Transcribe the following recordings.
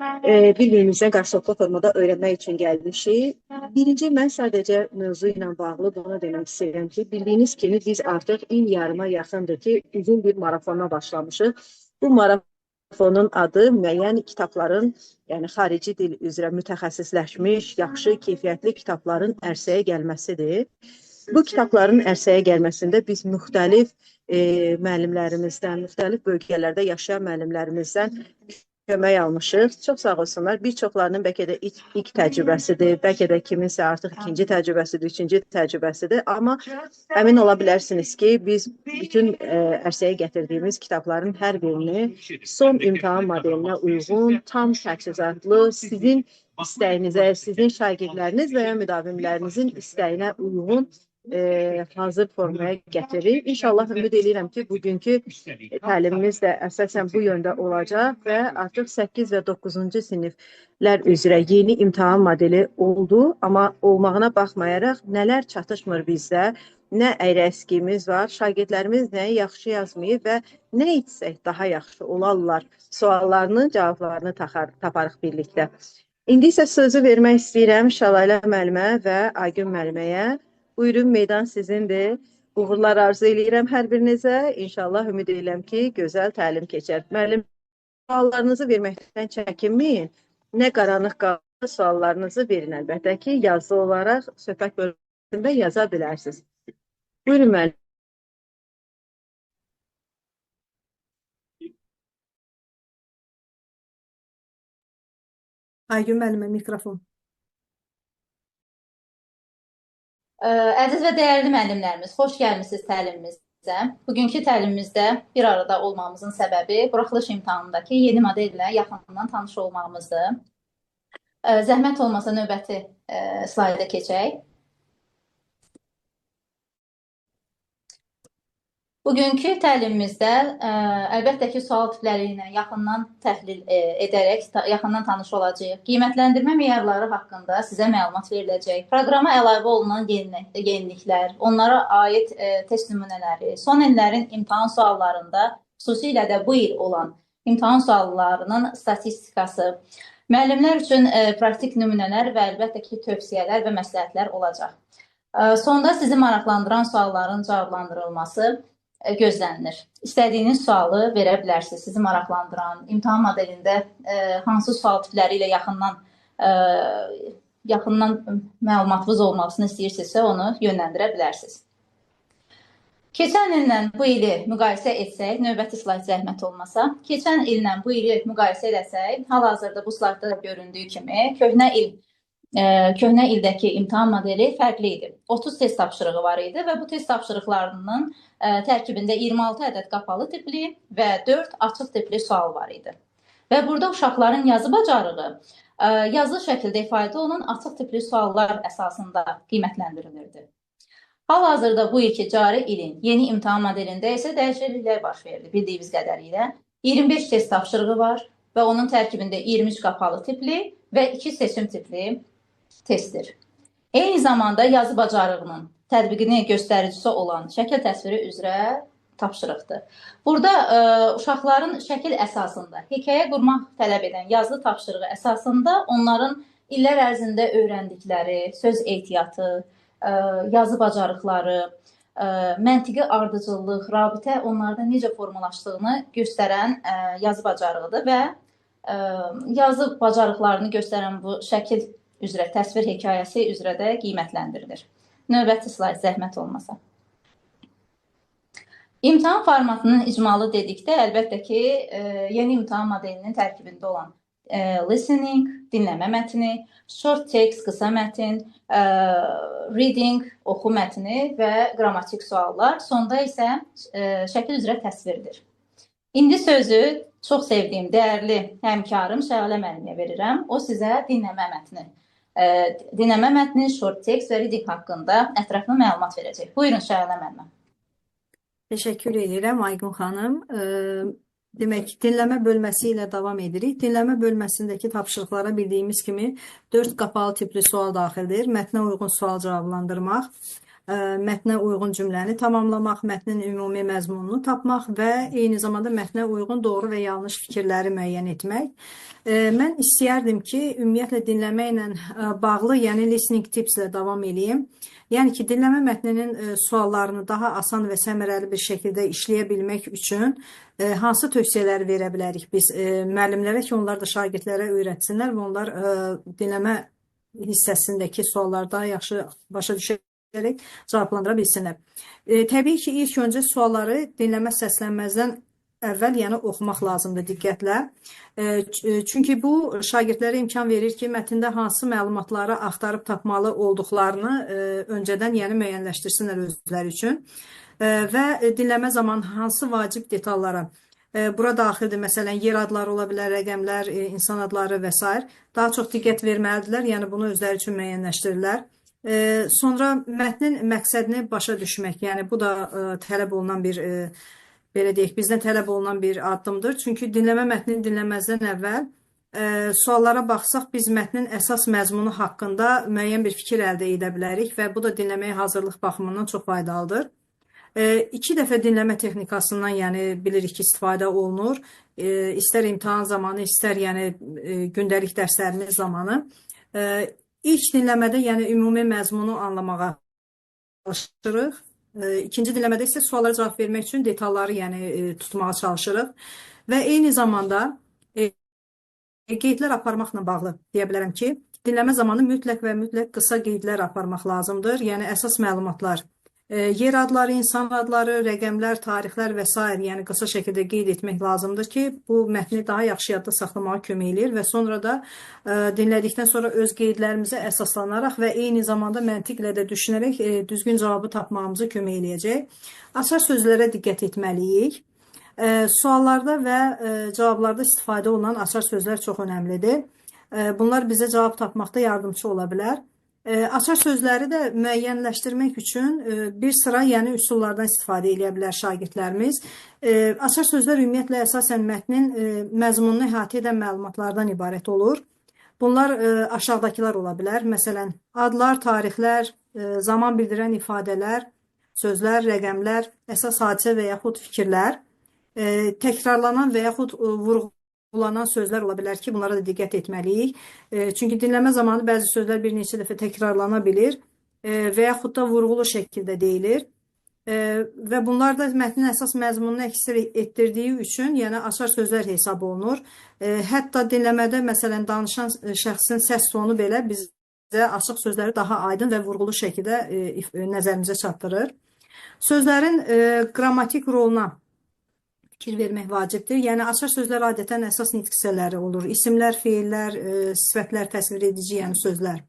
Bir-birimizlə qarşılıqlı formada öyrənmək üçün gəlmişik. Birinci, mən sadəcə mövzu ilə bağlı bunu demək istəyirəm ki, bildiyiniz kimi biz artıq il yarıma yaxındır ki, uzun bir marafona başlamışıq. Bu marafonun adı müəyyən kitabların, yəni xarici dil üzrə mütəxəssisləşmiş, yaxşı, keyfiyyətli kitabların ərsəyə gəlməsidir. Bu kitabların ərsəyə gəlməsində biz müxtəlif müəllimlərimizdən, müxtəlif bölgələrdə yaşayan müəllimlərimizdən kömək almışıq. Çox sağ olsunlar. Bir çoxlarının bəlkə də ilk təcrübəsidir, bəlkə də kiminsə artıq ikinci təcrübəsidir, üçüncü təcrübəsidir. Amma əmin ola bilərsiniz ki, biz bütün ərsəyə gətirdiyimiz kitabların hər birini son imtahan modelinə uyğun, tam təchizatlı, sizin istəyinizə, sizin şagirdləriniz və ya müdavimlərinizin istəyinə uyğun hazır formaya gətirir. İnşallah ümid edirəm ki, bugünkü təlimimiz də əsasən bu yöndə olacaq və artıq 8 və 9-cu siniflər üzrə yeni imtahan modeli oldu, amma olmağına baxmayaraq nələr çatışmır bizdə, nə əyri-əskiyimiz var, şagirdlərimiz nəyi yaxşı yazmayıb və nə etsək daha yaxşı olarlar suallarının cavablarını taparıq birlikdə. İndi isə sözü vermək istəyirəm Şəlalə müəllimə və Aygün müəlliməyə. Buyurun, meydan sizindir. Uğurlar arzu edirəm hər birinizə. İnşallah ümid edirəm ki, gözəl təlim keçər. Müəllim, suallarınızı verməkdən çəkinməyin. Nə qaranlıq qalır, suallarınızı verin əlbəttə ki, yazılı olaraq söhbət bölümündə yaza bilərsiniz. Buyurun müəllim. Aygün müəllimə mikrofon. Əziz və dəyərli müəllimlərimiz, xoş gəlmisiniz təlimimizə. Bugünkü təlimimizdə bir arada olmamızın səbəbi buraxılış imtahanındakı yeni modellə yaxından tanış olmağımızdır. Zəhmət olmasa növbəti slayda keçək. Bugünkü təlimimizdə əlbəttə ki, sual tipləri ilə yaxından təhlil edərək yaxından tanış olacağıq. Qiymətləndirmə meyarları haqqında sizə məlumat veriləcək. Proqrama əlavə olunan yeniliklər, onlara aid test nümunələri, son illərin imtahan suallarında, xüsusilə də bu il olan imtahan suallarının statistikası, müəllimlər üçün praktik nümunələr və əlbəttə ki, tövsiyələr və məsləhətlər olacaq. Sonda sizi maraqlandıran sualların cavablandırılması gözlənilir. İstədiyiniz sualı verə bilərsiniz. Sizi maraqlandıran, imtahan modelində hansı sual tipləri ilə yaxından məlumatınız olmasını istəyirsinizsə, onu yönləndirə bilərsiniz. Keçən illə bu ili müqayisə etsək, növbəti slayd zəhmət olmasa, keçən illə bu ili müqayisə etsək, hal-hazırda bu slaydda da göründüyü kimi köhnə ildəki imtahan modeli fərqli idi. 30 test tapşırığı var idi və bu test tapşırıqlarının tərkibində 26 ədəd qapalı tipli və 4 açıq tipli sual var idi. Və burada uşaqların yazı bacarığı yazılı şəkildə ifadə olunan açıq tipli suallar əsasında qiymətləndirilirdi. Hal-hazırda bu ilki cari ilin yeni imtahan modelində isə dəyişikliklər baş verdi bildiyimiz qədərilə. 25 test tapşırığı var və onun tərkibində 23 qapalı tipli və 2 seçim tipli testdir. Eyni zamanda yazı bacarığının tətbiqini göstəricisi olan şəkil təsviri üzrə tapşırıqdır. Burada uşaqların şəkil əsasında hekayə qurmaq tələb edən yazılı tapşırığı əsasında onların illər ərzində öyrəndikləri söz ehtiyatı, yazı bacarıqları, məntiqi ardıcıllıq, rabitə onlarda necə formalaşdığını göstərən yazı bacarığıdır və yazı bacarıqlarını göstərən bu şəkil üzrə, təsvir hekayəsi üzrə də qiymətləndirilir. Növbəti slayd zəhmət olmasa. İmtahan formatının icmalı dedikdə, əlbəttə ki, yeni imtahan modelinin tərkibində olan listening, dinləmə mətni, short text, qısa mətin, reading, oxu mətni və qrammatik suallar, sonda isə şəkil üzrə təsvirdir. İndi sözü çox sevdiyim, dəyərli həmkarım Şəlalə müəlliməyə verirəm. O sizə dinləmə mətni, short text və reading haqqında ətraflı məlumat verəcək. Buyurun Şəlalə müəllimə. Təşəkkür edirəm Aygün xanım. Demək, dinləmə bölməsi ilə davam edirik. Dinləmə bölməsindəki tapşırıqlara bildiyimiz kimi 4 qapalı tipli sual daxildir. Mətnə uyğun sual cavablandırmaq, mətnə uyğun cümləni tamamlamaq, mətnin ümumi məzmununu tapmaq və eyni zamanda mətnə uyğun doğru və yanlış fikirləri müəyyən etmək. Mən istəyərdim ki, ümumiyyətlə dinləməklə bağlı, yəni listening tips ilə davam edeyim. Yəni ki, dinləmə mətninin suallarını daha asan və səmərəli bir şəkildə işləyə bilmək üçün hansı tövsiyələri verə bilərik biz müəllimlərə ki, onlar da şagirdlərə öyrətsinlər və onlar dinləmə hissəsindəki sualları daha yaxşı başa düşərək cavablandıra bilsinlər. Təbii ki, ilk öncə sualları dinləmə səslənməzdən əvvəl, yəni oxumaq lazımdır diqqətlə. Çünki bu şagirdlərə imkan verir ki, mətndə hansı məlumatları axtarıb tapmalı olduqlarını öncədən yəni müəyyənləşdirsinlər özləri üçün və dinləmə zamanı hansı vacib detallara, bura daxildir, məsələn, yer adları ola bilər, rəqəmlər, insan adları və s. Daha çox diqqət verməlidirlər, yəni bunu özləri üçün müəyyənləşdirirlər. Sonra mətnin məqsədini başa düşmək, yəni bu da tələb olunan bir, belə deyək, bizdən tələb olunan bir addımdır. Çünki dinləmə mətnini dinləməzdən əvvəl suallara baxsaq, biz mətnin əsas məzmunu haqqında müəyyən bir fikir əldə edə bilərik və bu da dinləməyə hazırlıq baxımından çox faydalıdır. 2 dəfə dinləmə texnikasından yəni bilirik ki, istifadə olunur. İstər imtahan zamanı, istər yəni gündəlik dərslərimiz zamanı. İlk dinləmədə yəni ümumi məzmunu anlamağa çalışırıq. İkinci dinləmədə isə suallara cavab vermək üçün detalları yəni tutmağa çalışırıq. Və eyni zamanda qeydlər aparmaqla bağlı deyə bilərəm ki, dinləmə zamanı mütləq və mütləq qısa qeydlər aparmaq lazımdır. Yəni əsas məlumatlar, yer adları, insan adları, rəqəmlər, tarixlər və s. yəni qısa şəkildə qeyd etmək lazımdır ki, bu mətni daha yaxşı yadda saxlamağa kömək eləyir və sonra da dinlədikdən sonra öz qeydlərimizə əsaslanaraq və eyni zamanda məntiqlə də düşünərək düzgün cavabı tapmağımıza kömək eləyəcək. Açar sözlərə diqqət etməliyik. Suallarda və cavablarda istifadə olunan açar sözlər çox önəmlidir. Bunlar bizə cavab tapmaqda yardımcı ola bilər. Açar sözləri də müəyyənləşdirmək üçün bir sıra yəni üsullardan istifadə edə bilər şagirdlərimiz. Açar sözlər ümumiyyətlə əsasən mətnin məzmununu əhatə edən məlumatlardan ibarət olur. Bunlar aşağıdakılar ola bilər. Məsələn, adlar, tarixlər, zaman bildirən ifadələr, sözlər, rəqəmlər, əsas hadisə və yaxud fikirlər, təkrarlanan və yaxud vurğulanan sözlər ola bilər ki, bunlara da diqqət etməliyik. Çünki dinləmə zamanı bəzi sözlər bir neçə dəfə təkrarlana bilir və yaxud da vurğulu şəkildə deyilir. Və bunlar da mətnin əsas məzmununu əks etdirdiyi üçün, yəni açar sözlər hesab olunur. Hətta dinləmədə, məsələn, danışan şəxsin səs tonu belə bizə açıq sözləri daha aydın və vurğulu şəkildə nəzərimizə çatdırır. Sözlərin qrammatik roluna fikir vermək vacibdir. Yəni, açar sözlər adətən əsas nitq hissələri olur. İsimlər, feillər, sifətlər, təsvir edici, yəni sözlər.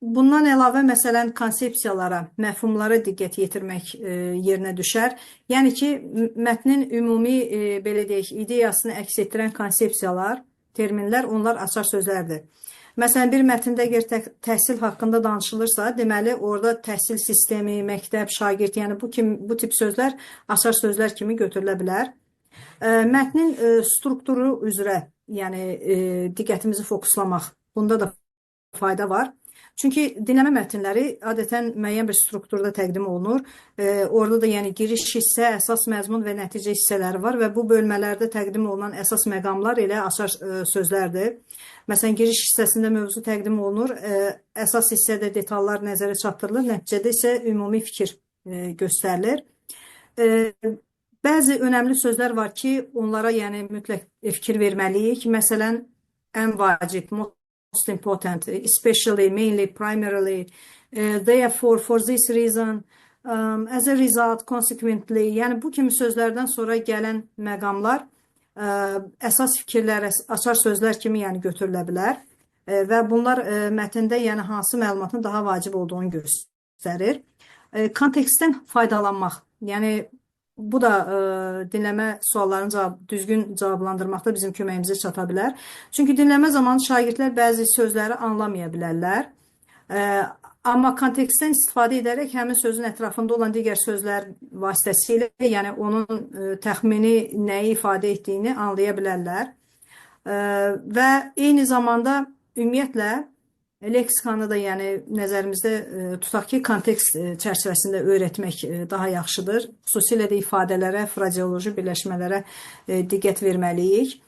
Bundan əlavə, məsələn, konsepsiyalara, məfhumlara diqqət yetirmək yerinə düşər. Yəni ki, mətnin ümumi, belə deyək, ideyasını əks etdirən konsepsiyalar, terminlər, onlar açar sözlərdir. Məsələn, bir mətndə əgər təhsil haqqında danışılırsa, deməli, orada təhsil sistemi, məktəb, şagird, yəni bu tip sözlər açar sözlər kimi götürülə bilər. Mətnin strukturu üzrə, yəni diqqətimizi fokuslamaq, bunda da fayda var. Çünki dinləmə mətnləri adətən müəyyən bir strukturda təqdim olunur. Orada da yəni giriş hissə, əsas məzmun və nəticə hissələri var və bu bölmələrdə təqdim olunan əsas məqamlar elə açar sözlərdir. Məsələn, giriş hissəsində mövzu təqdim olunur, əsas hissədə detallar nəzərə çatdırılır, nəticədə isə ümumi fikir göstərilir. Bəzi önəmli sözlər var ki, onlara yəni mütləq fikir verməliyik. Məsələn, ən vacib, most important, especially, mainly, primarily, therefore, for this reason, as a result, consequently, yəni bu kimi sözlərdən sonra gələn məqamlar əsas fikirlər, açar sözlər kimi yəni götürülə bilər və bunlar mətndə yəni hansı məlumatın daha vacib olduğunu göstərir. Kontekstdən faydalanmaq, yəni bu da dinləmə suallarını düzgün cavablandırmaqda bizim köməyimizə çata bilər. Çünki dinləmə zamanı şagirdlər bəzi sözləri anlamaya bilərlər. Amma kontekstdən istifadə edərək həmin sözün ətrafında olan digər sözlər vasitəsilə, yəni onun təxmini nəyi ifadə etdiyini anlaya bilərlər. Və eyni zamanda ümumiyyətlə Leksikanı da yəni nəzərimizdə tutaq ki, kontekst çərçivəsində öyrətmək daha yaxşıdır. Xüsusilə də ifadələrə, frazeoloji birləşmələrə diqqət verməliyik.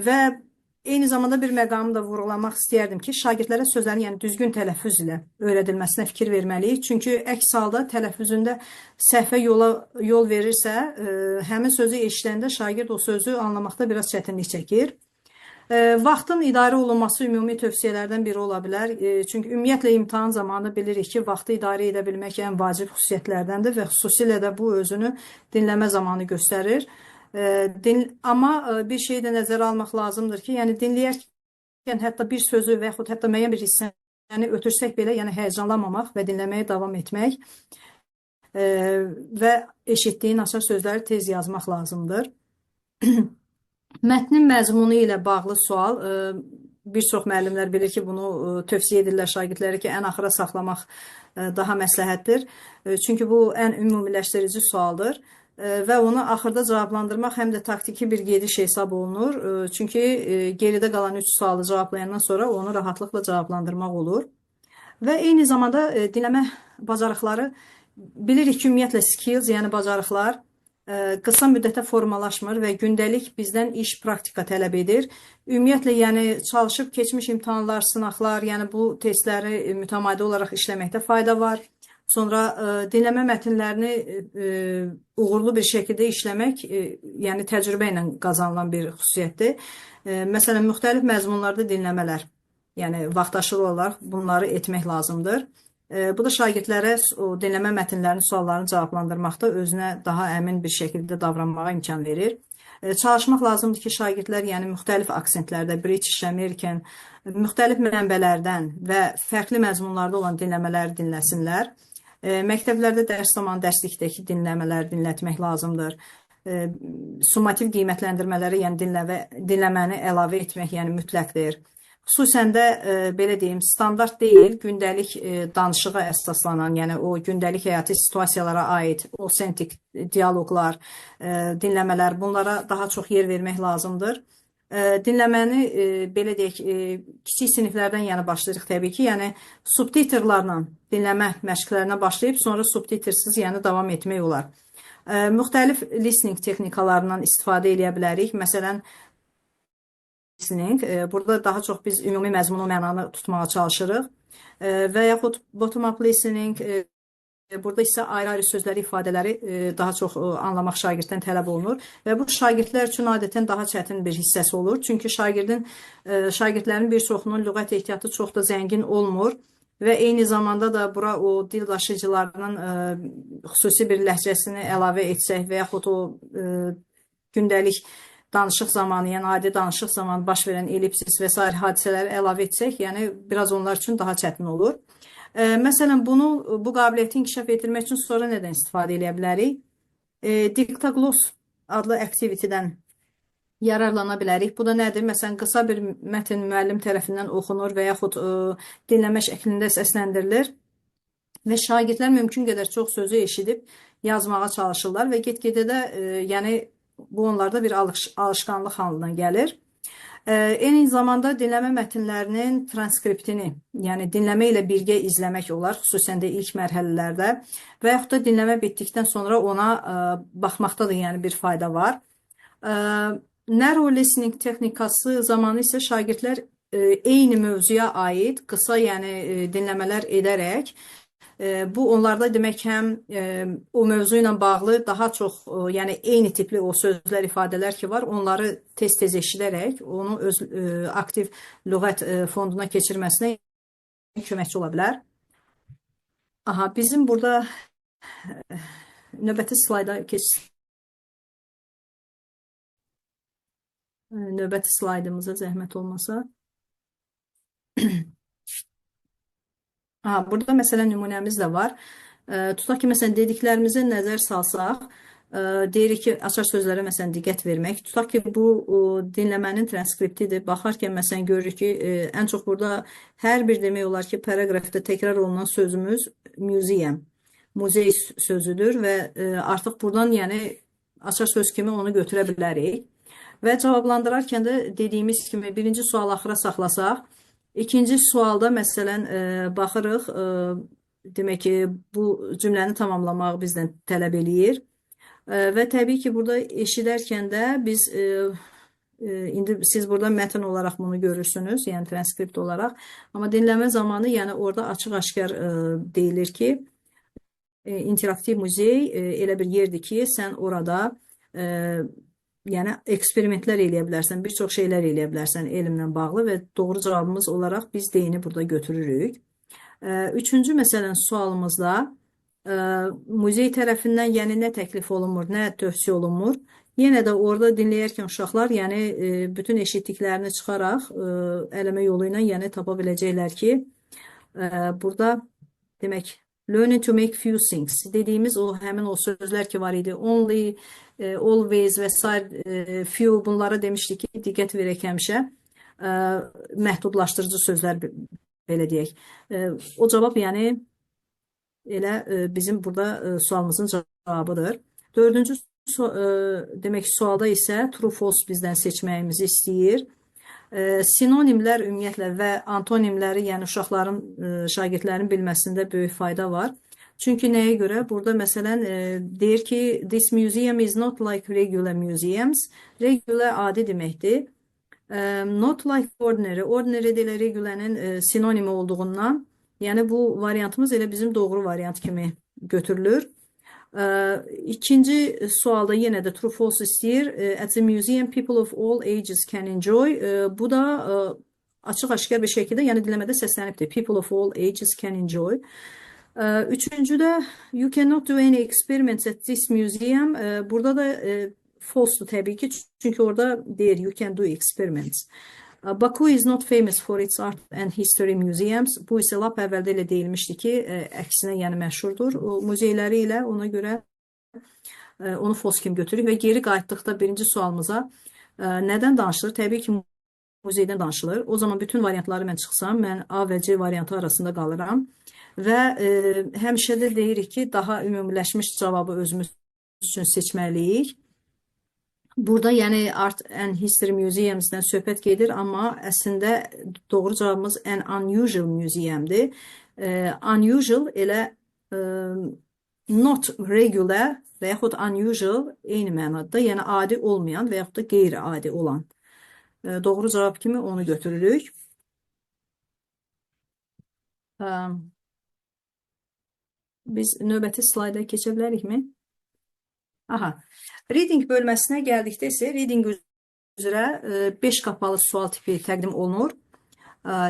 Və eyni zamanda bir məqamı da vurğulamaq istəyərdim ki, şagirdlərə sözlərin yəni düzgün tələffüz ilə öyrədilməsinə fikir verməliyik. Çünki əks halda tələffüzündə səhvə yol verirsə, həmin sözü eşidəndə şagird o sözü anlamaqda biraz çətinlik çəkir. Vaxtın idarə olunması ümumi tövsiyələrdən biri ola bilər. Çünki ümumiyyətlə imtahan zamanı bilirik ki, vaxtı idarə edə bilmək ən vacib xüsusiyyətlərdəndir və xüsusilə də bu özünü dinləmə zamanı göstərir. Amma bir şeyi də nəzərə almaq lazımdır ki, yəni dinləyərkən hətta bir sözü və yaxud hətta müəyyən bir hissəni ötürsək belə, yəni həyəcanlanmamaq və dinləməyə davam etmək və eşitdiyin açar sözləri tez yazmaq lazımdır. Mətnin məzmunu ilə bağlı sual, bir çox müəllimlər bilir ki, bunu tövsiyə edirlər şagirdlərə ki, ən axıra saxlamaq daha məsləhətdir. Çünki bu ən ümumiləşdirici sualdır və onu axırda cavablandırmaq həm də taktiki bir gediş hesab olunur. Çünki geridə qalan 3 sualı cavablayandan sonra onu rahatlıqla cavablandırmaq olur. Və eyni zamanda dinləmə bacarıqları, bilirik ki, ümumiyyətlə skills, yəni bacarıqlar qısa müddətə formalaşmır və gündəlik bizdən iş praktika tələb edir. Ümumiyyətlə, yəni çalışıb keçmiş imtahanlar, sınaqlar, yəni bu testləri mütəmadi olaraq işləməkdə fayda var. Sonra dinləmə mətnlərini uğurlu bir şəkildə işləmək, yəni təcrübə ilə qazanılan bir xüsusiyyətdir. Məsələn, müxtəlif məzmunlarda dinləmələr, yəni vaxtaşırı olaraq bunları etmək lazımdır. Bu da şagirdlərə o dinləmə mətnlərinin suallarını cavablandırmaqda özünə daha əmin bir şəkildə davranmağa imkan verir. Çalışmaq lazımdır ki, şagirdlər yəni müxtəlif aksentlərdə, British, American, müxtəlif mənbələrdən və fərqli məzmunlarda olan dinləmələri dinləsinlər. Məktəblərdə dərs zamanı dərslikdəki dinləmələri dinlətmək lazımdır. Summativ qiymətləndirmələri, yəni dinləməni əlavə etmək yəni mütləqdir. Xüsusən də belə deyim, standart deyil, gündəlik danışığa əsaslanan, yəni o gündəlik həyati situasiyalara aid autentik dialoqlar, dinləmələr, bunlara daha çox yer vermək lazımdır. Dinləməni belə deyək, kiçik siniflərdən yəni başlayırıq təbii ki, yəni subtitrlarla dinləmə məşqlərinə başlayıb sonra subtitrsiz yəni davam etmək olar. Müxtəlif listening texnikalarından istifadə edə bilərik. Məsələn, burada daha çox biz ümumi məzmunu mənanı tutmağa çalışırıq və yaxud bottom-up listening, burada isə ayrı-ayrı sözləri, ifadələri daha çox anlamaq şagirddən tələb olunur və bu şagirdlər üçün adətən daha çətin bir hissəsi olur. Çünki şagirdlərin bir çoxunun lüğət ehtiyatı çox da zəngin olmur və eyni zamanda da bura o dil daşıyıcılarının xüsusi bir ləhcəsini əlavə etsək və yaxud o gündəlik danışıq zamanı, yəni adi danışıq zamanı baş verən ellipsis və s. hadisələri əlavə etsək, yəni biraz onlar üçün daha çətin olur. Məsələn, bu qabiliyyəti inkişaf etdirmək üçün sonra nədən istifadə edə bilərik? Diktogloss adlı aktivitetdən yararlana bilərik. Bu da nədir? Məsələn, qısa bir mətn müəllim tərəfindən oxunur və yaxud dinləmə şəklində səsləndirilir və şagirdlər mümkün qədər çox sözü eşidib yazmağa çalışırlar və get-gedə də yəni bu onlarda bir alışqanlıq halına gəlir. Eyni zamanda dinləmə mətnlərinin transkriptini, yəni dinləmə ilə birgə izləmək olar, xüsusən də ilk mərhələlərdə və yaxud da dinləmə bitdikdən sonra ona baxmaqda da yəni bir fayda var. Narrow listening texnikası zamanı isə şagirdlər eyni mövzuya aid qısa yəni dinləmələr edərək bu onlarda demək həm o mövzu ilə bağlı daha çox yəni eyni tipli o sözlər, ifadələr ki var, onları tez-tez eşidərək onu öz aktiv lüğət fonduna keçirməsinə köməkçi ola bilər. Aha, bizim burada növbəti slayda növbəti slaydımıza zəhmət olmasa. Burada məsələn nümunəmiz də var. Tutaq ki, məsələn dediklərimizə nəzər salsaq, deyirik ki, açar sözlərə məsələn diqqət vermək. Tutaq ki, bu dinləmənin transkriptidir. Baxarkən məsələn görürük ki, ən çox burada hər bir demək olar ki, paragrafda təkrar olunan sözümüz museum, muzey sözüdür və artıq buradan yəni açar söz kimi onu götürə bilərik. Və cavablandırarkən də dediyimiz kimi birinci sual axıra saxlasaq, İkinci sualda məsələn baxırıq, demək ki, bu cümləni tamamlamaq bizdən tələb eləyir. Və təbii ki, burada eşidərkən də biz indi siz burada mətn olaraq bunu görürsünüz, yəni transkript olaraq. Amma dinləmə zamanı, yəni orada açıq-aşkar deyilir ki, interaktiv muzey elə bir yerdir ki, sən orada yəni eksperimentlər eləyə bilərsən, bir çox şeylər eləyə bilərsən elmlə bağlı və doğru cavabımız olaraq biz D-ni burada götürürük. Üçüncü məsələn sualımızda muzey tərəfindən yəni nə təklif olunmur, nə tövsiyə olunmur. Yenə də orada dinləyərkən uşaqlar yəni bütün eşitdiklərini çıxaraq eləmə yolu ilə yəni tapa biləcəklər ki, burada demək learning to make few things dediyimiz o həmin o sözlər ki var idi. Only, always və sair few bunlara demişdik ki, diqqət verək həmişə. Məhdudlaşdırıcı sözlər belə deyək. O cavab yəni elə bizim burada sualımızın cavabıdır. Dördüncü demək sualda isə true false bizdən seçməyimizi istəyir. Sinonimlər ümumiyyətlə və antonimləri, yəni uşaqların, şagirdlərin bilməsində böyük fayda var. Çünki nəyə görə? Burada məsələn deyir ki, this museum is not like regular museums. Regular adi deməkdir. Not like ordinary. Ordinary də elə regular'ın sinonimi olduğundan, yəni bu variantımız elə bizim doğru variant kimi götürülür. İkinci sualda yenə də true false istəyir. At the museum people of all ages can enjoy. Bu da açıq-aşkar bir şəkildə, yəni dinləmədə səslənibdir. People of all ages can enjoy. Üçüncüdə you cannot do any experiments at this museum. Burada da false'dur təbii ki, çünki orada deyir you can do experiments. Baku is not famous for its art and history museums. Bu isə lap əvvəldə elə deyilmişdi ki, əksinə yəni məşhurdur. O muzeyləri ilə ona görə onu false kimi götürürük və geri qayıtdıqda birinci sualımıza nədən danışılır? Təbii ki, muzeydən danışılır. O zaman bütün variantları mən çıxsam, mən A və C variantı arasında qalıram və həmişə də deyirik ki, daha ümumiləşmiş cavabı özümüz üçün seçməliyik. Burada yəni Art and History Museums'dən söhbət gedir, amma əslində doğru cavabımız An Unusual Museum'dir. Unusual elə not regular və yaxud unusual eyni mənada, yəni adi olmayan və yaxud da qeyri-adi olan. Doğru cavab kimi onu götürürük. Biz növbəti slayda keçə bilərikmi? Aha. Reading bölməsinə gəldikdə isə reading üzrə 5 qapalı sual tipi təqdim olunur.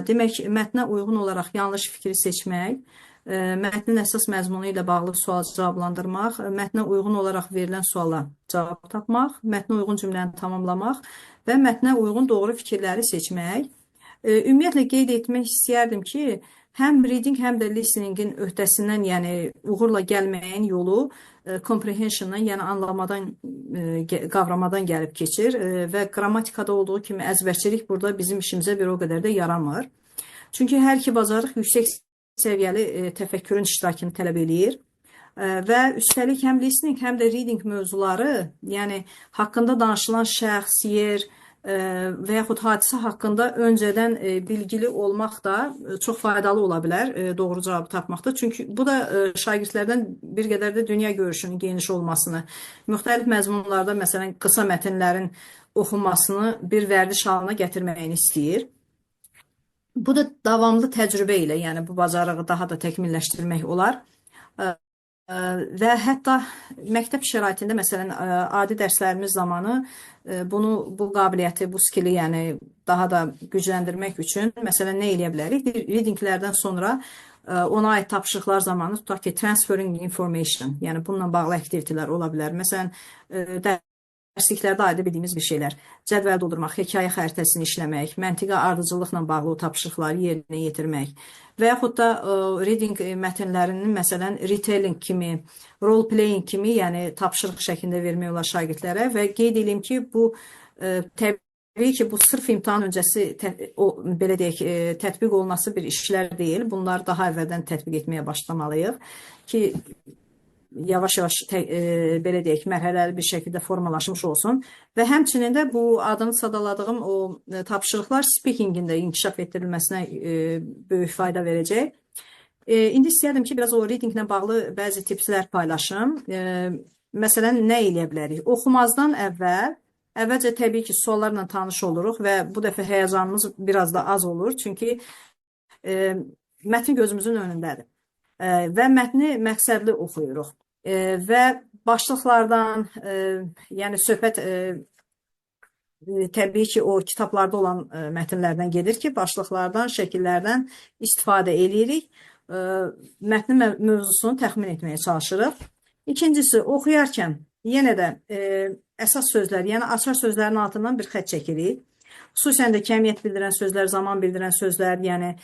Demək, mətnə uyğun olaraq yanlış fikri seçmək, mətnin əsas məzmunu ilə bağlı sual cavablandırmaq, mətnə uyğun olaraq verilən suala cavab tapmaq, mətnə uyğun cümləni tamamlamaq və mətnə uyğun doğru fikirləri seçmək. Ümumiyyətlə qeyd etmək istəyərdim ki, həm reading, həm də listeningin öhdəsindən, yəni uğurla gəlməyin yolu comprehensiondan, yəni anlamadan, qavramadan gəlib keçir və qrammatikada olduğu kimi əzbərçilik burada bizim işimizə bir o qədər də yaramır. Çünki hər iki bacarıq yüksək səviyyəli təfəkkürün iştirakını tələb eləyir və üstəlik həm listening, həm də reading mövzuları, yəni haqqında danışılan şəxs, yer və yaxud hadisə haqqında öncədən bilgili olmaq da çox faydalı ola bilər doğru cavabı tapmaqda. Çünki bu da şagirdlərdən bir qədər də dünya görüşünün geniş olmasını, müxtəlif məzmunlarda məsələn qısa mətnlərin oxunmasını bir vərdiş halına gətirməyini istəyir. Bu da davamlı təcrübə ilə, yəni bu bacarığı daha da təkmilləşdirmək olar. Və hətta məktəb şəraitində məsələn adi dərslərimiz zamanı bu qabiliyyəti, bu skili yəni daha da gücləndirmək üçün məsələn nə eləyə bilərik? Readinglərdən sonra ona aid tapşırıqlar zamanı tutaq ki, transferring information, yəni bununla bağlı aktivitelər ola bilər. Məsələn, dərsliklərdə aid bildiyimiz bir şeylər, cədvəl doldurmaq, hekayə xəritəsini işləmək, məntiqə ardıcıllıqla bağlı o tapşırıqları yerinə yetirmək və yaxud da reading mətnlərinin məsələn retelling kimi, role playing kimi, yəni tapşırıq şəklində vermək olar şagirdlərə və qeyd edeyim ki, bu təbii ki, bu sırf imtahan öncəsi belə deyək, tətbiq olunması bir işlər deyil. Bunlar daha əvvəldən tətbiq etməyə başlamalıyıq ki, yavaş-yavaş belə deyək, mərhələli bir şəkildə formalaşmış olsun və həmçinin də bu adını sadaladığım o tapşırıqlar speakingin də inkişaf etdirilməsinə böyük fayda verəcək. İndi istəyərdim ki, biraz o readinglə bağlı bəzi tipslər paylaşım. Məsələn, nə eləyə bilərik? Oxumazdan əvvəlcə təbii ki, suallarla tanış oluruq və bu dəfə həyəcanımız biraz da az olur. Çünki mətn gözümüzün önündədir və mətni məqsədli oxuyuruq və başlıqlardan, yəni söhbət təbii ki, o kitablarda olan mətnlərdən gedir ki, başlıqlardan, şəkillərdən istifadə edirik, mətnin mövzusunu təxmin etməyə çalışırıq. İkincisi, oxuyarkən yenə də əsas sözlər, yəni açar sözlərin altından bir xətt çəkirik. Xüsusən də kəmiyyət bildirən sözlər, zaman bildirən sözlər, yəni